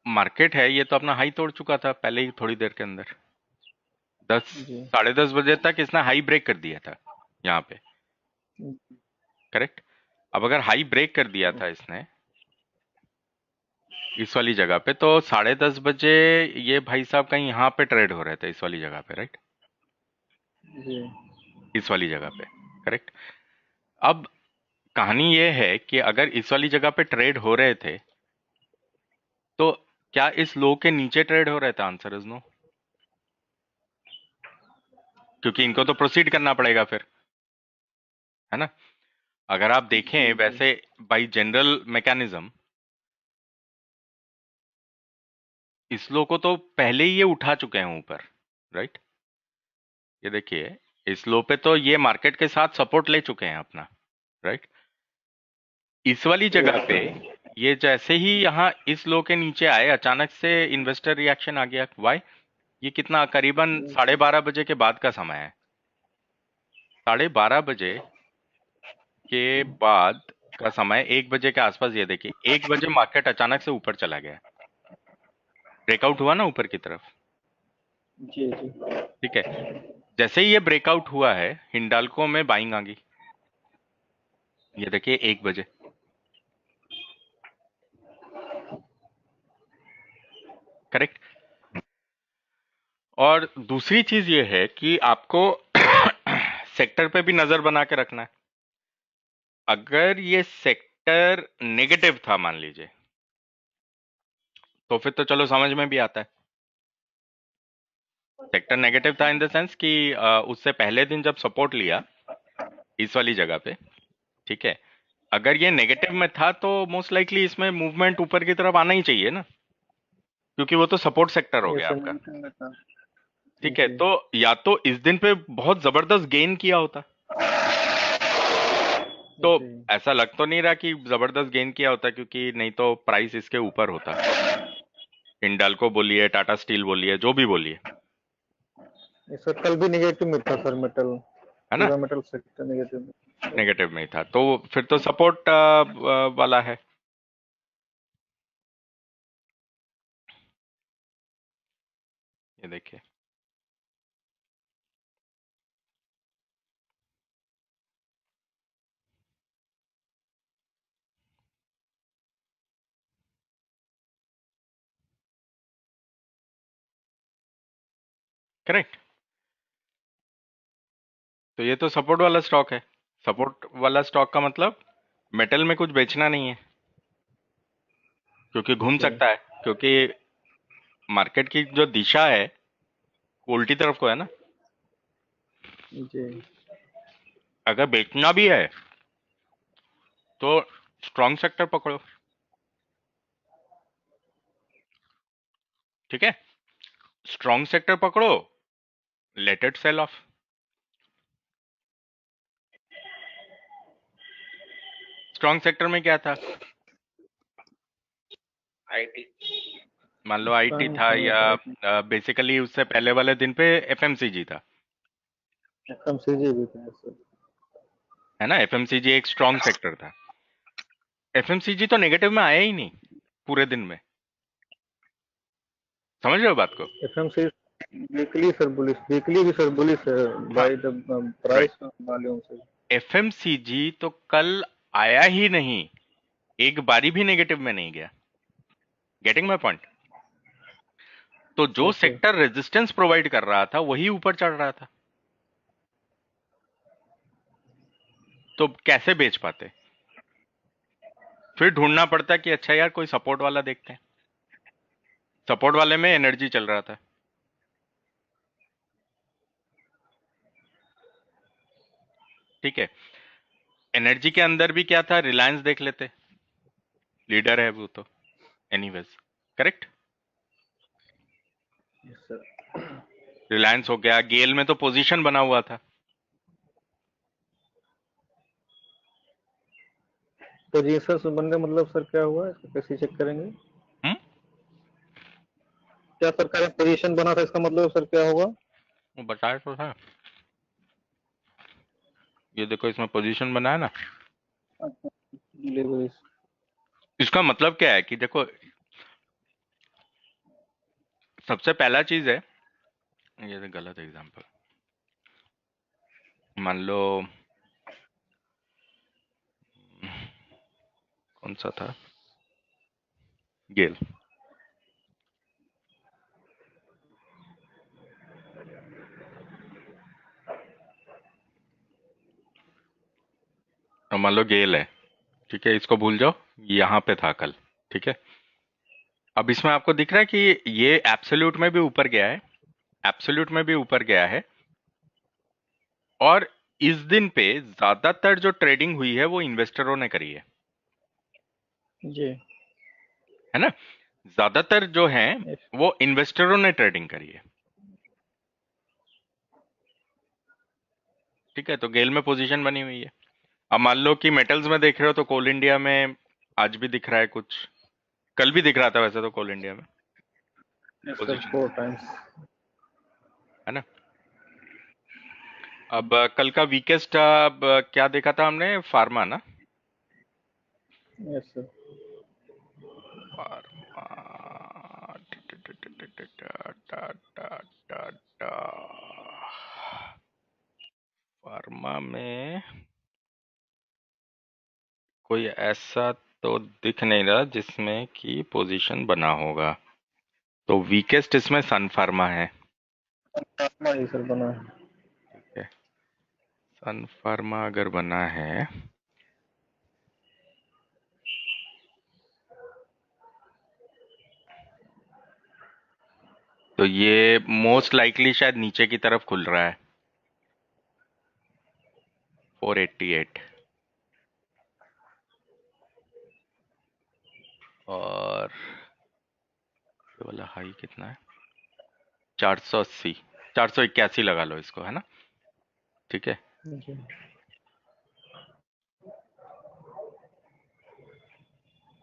मार्केट है ये तो अपना हाई तोड़ चुका था पहले ही थोड़ी देर के अंदर। 10 जी। 10:30 बजे तक इसने हाई ब्रेक कर दिया था यहाँ पे, करेक्ट। अब अगर हाई ब्रेक कर दिया था इसने इस वाली जगह पे, तो 10:30 बजे ये भाई साहब कहीं यहाँ पे ट्रेड हो रहे थे, इस वाली जगह पे, राइट, जी। इस वाली जगह पे, करेक्ट। अब कहानी ये है कि अगर इस वाली जगह पे ट्रेड हो रहे थे तो क्या इस लो के नीचे ट्रेड हो रहे थे? आंसर इज नो, क्योंकि इनको तो प्रोसीड करना पड़ेगा फिर, है ना। अगर आप देखें वैसे बाय जनरल मैकेनिज्म इस लो को तो पहले ही ये उठा चुके हैं ऊपर, राइट। ये देखिए इस लो पे तो ये मार्केट के साथ सपोर्ट ले चुके हैं अपना, राइट। इस वाली जगह पे ये जैसे ही यहाँ इस लो के नीचे आए अचानक से इन्वेस्टर रिएक्शन आ गया। वाई? ये कितना, करीबन 12:30 बजे के बाद का समय है। 12:30 बजे के बाद का समय 1 बजे के आसपास। ये देखिए 1 बजे मार्केट अचानक से ऊपर चला गया, ब्रेकआउट हुआ ना ऊपर की तरफ, जी जी। ठीक है। जैसे ही ये ब्रेकआउट हुआ है हिंडाल्को में बाइंग आ गई। ये देखिए 1 बजे, करेक्ट। और दूसरी चीज ये है कि आपको सेक्टर पे भी नजर बना के रखना है। अगर ये सेक्टर नेगेटिव था मान लीजिए, तो फिर तो चलो समझ में भी आता है। सेक्टर नेगेटिव था इन द सेंस कि उससे पहले दिन जब सपोर्ट लिया इस वाली जगह पे, ठीक है, अगर ये नेगेटिव में था तो मोस्ट लाइकली इसमें मूवमेंट ऊपर की तरफ आना ही चाहिए ना, क्योंकि वो तो सपोर्ट सेक्टर हो ये गया सर आपका, नेगेटिव में था। ठीक है। जी। तो या तो इस दिन पे बहुत जबरदस्त गेन किया होता, तो जी। ऐसा लग तो नहीं रहा कि जबरदस्त गेन किया होता, क्योंकि नहीं तो प्राइस इसके ऊपर होता। हिंडाल्को बोलिए, टाटा स्टील बोलिए, जो भी बोलिए, ये सर कल भी नेगेटिव में था सर, मेटल है ना, पूरा मेटल सेक्टर नेगेटिव में। नेगेटिव में ही था, तो फिर तो सपोर्ट वाला है। ये देखिए करेक्ट। तो ये तो सपोर्ट वाला स्टॉक है। सपोर्ट वाला स्टॉक का मतलब मेटल में कुछ बेचना नहीं है, क्योंकि घूम जी। सकता है, क्योंकि मार्केट की जो दिशा है वो उल्टी तरफ को है ना। जी। अगर बेचना भी है तो स्ट्रॉन्ग सेक्टर पकड़ो, ठीक है, स्ट्रॉन्ग सेक्टर पकड़ो, let it sell off. Strong sector में क्या था? आईटी। मान लो आईटी बैंक था, है, या बेसिकली उससे पहले वाले दिन पे एफएमसीजी था, एफएमसीजी भी था सर। है ना। एफएमसीजी एक स्ट्रॉन्ग सेक्टर था। एफएमसीजी तो नेगेटिव में आया ही नहीं पूरे दिन में, समझ रहे हो बात को? FMCG weekly sir bullish, weekly भी सर बुलिश है हाँ, by the right. Price volume से। एफएमसीजी तो कल आया ही नहीं, एक बारी भी नेगेटिव में नहीं गया। Getting my point? तो जो yes sir. Sector resistance provide कर रहा था वही ऊपर चढ़ रहा था, तो कैसे बेच पाते? फिर ढूंढना पड़ता कि अच्छा यार कोई सपोर्ट वाला देखते हैं। सपोर्ट वाले में एनर्जी चल रहा था, ठीक है। एनर्जी के अंदर भी क्या था, रिलायंस देख लेते, लीडर है वो तो, anyways, correct. Yes sir. Reliance हो गया, गेल में तो पोजीशन बना हुआ था। तो जी सर सुबह का मतलब सर क्या हुआ, इसको कैसे चेक करेंगे? हम्म, क्या सर का पोजीशन बना था, इसका मतलब सर क्या होगा? वो बताया तो था, ये देखो इसमें पोजीशन बना है ना। डिलीवरीज। इसका मतलब क्या है कि देखो, सबसे पहला चीज है, ये तो गलत एग्जांपल, मान लो कौन सा था, गेल। अब मान लो गेल है, ठीक है, इसको भूल जाओ, यहाँ पे था कल, ठीक है। अब इसमें आपको दिख रहा है कि ये एब्सोल्यूट में भी ऊपर गया है, एब्सोल्यूट में भी ऊपर गया है, और इस दिन पे ज्यादातर जो ट्रेडिंग हुई है वो इन्वेस्टरों ने करी जी। है ना। ज्यादातर जो है वो इन्वेस्टरों ने ट्रेडिंग करी है, ठीक है। तो गेल में पोजीशन बनी हुई है। अब मान लो कि मेटल्स में देख रहे हो तो कोल इंडिया में आज भी दिख रहा है कुछ, कल भी दिख रहा था वैसे तो कोल इंडिया में यस सर, पोजीशन, 4 टाइम्स। है ना। अब कल का वीकेस्ट अब क्या देखा था हमने, फार्मा ना, यस सर। फार्मा, फार्मा में कोई ऐसा तो दिख नहीं रहा जिसमें कि पोजीशन बना होगा, तो वीकेस्ट इसमें सन फार्मा है, फार्मा ही सर बना है। ठीक है। सन फार्मा अगर बना है तो ये मोस्ट लाइकली शायद नीचे की तरफ खुल रहा है, 488, और ये वाला हाई कितना है, 480, 481 लगा लो इसको, है ना, ठीक है। जी।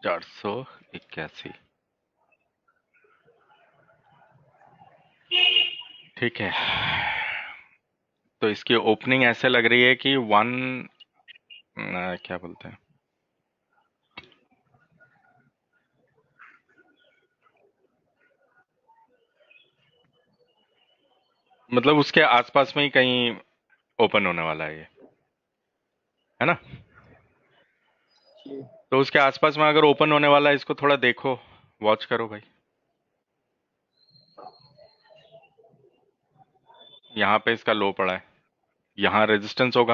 481, ठीक है। तो इसकी ओपनिंग ऐसे लग रही है कि क्या बोलते हैं, मतलब उसके आसपास में ही कहीं ओपन होने वाला है ये, है ना। जी। तो उसके आसपास में अगर ओपन होने वाला है, इसको थोड़ा देखो, वॉच करो भाई। यहाँ पे इसका लो पड़ा है, यहाँ रेजिस्टेंस होगा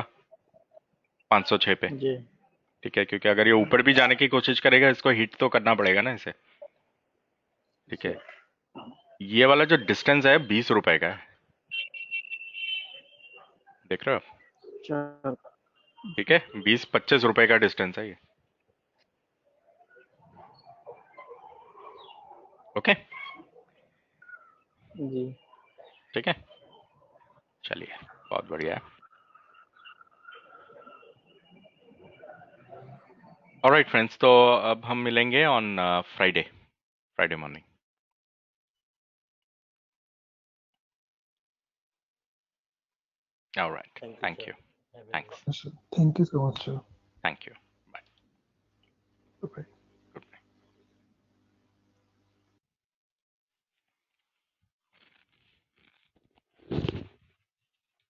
506 पे, जी। ठीक है, क्योंकि अगर ये ऊपर भी जाने की कोशिश करेगा इसको हिट तो करना पड़ेगा ना इसे, ठीक है। ये वाला जो डिस्टेंस है 20 रुपए का है, देख रहे हो, चार। ठीक है, 20-25 रुपए का डिस्टेंस है ये, ओके, जी। ठीक है, चलिए, बहुत बढ़िया है। ऑलराइट फ्रेंड्स, तो अब हम मिलेंगे on Friday, Friday morning. Alright, Thank you, thank sir. You, Have a thanks. good Thank you so much, sir.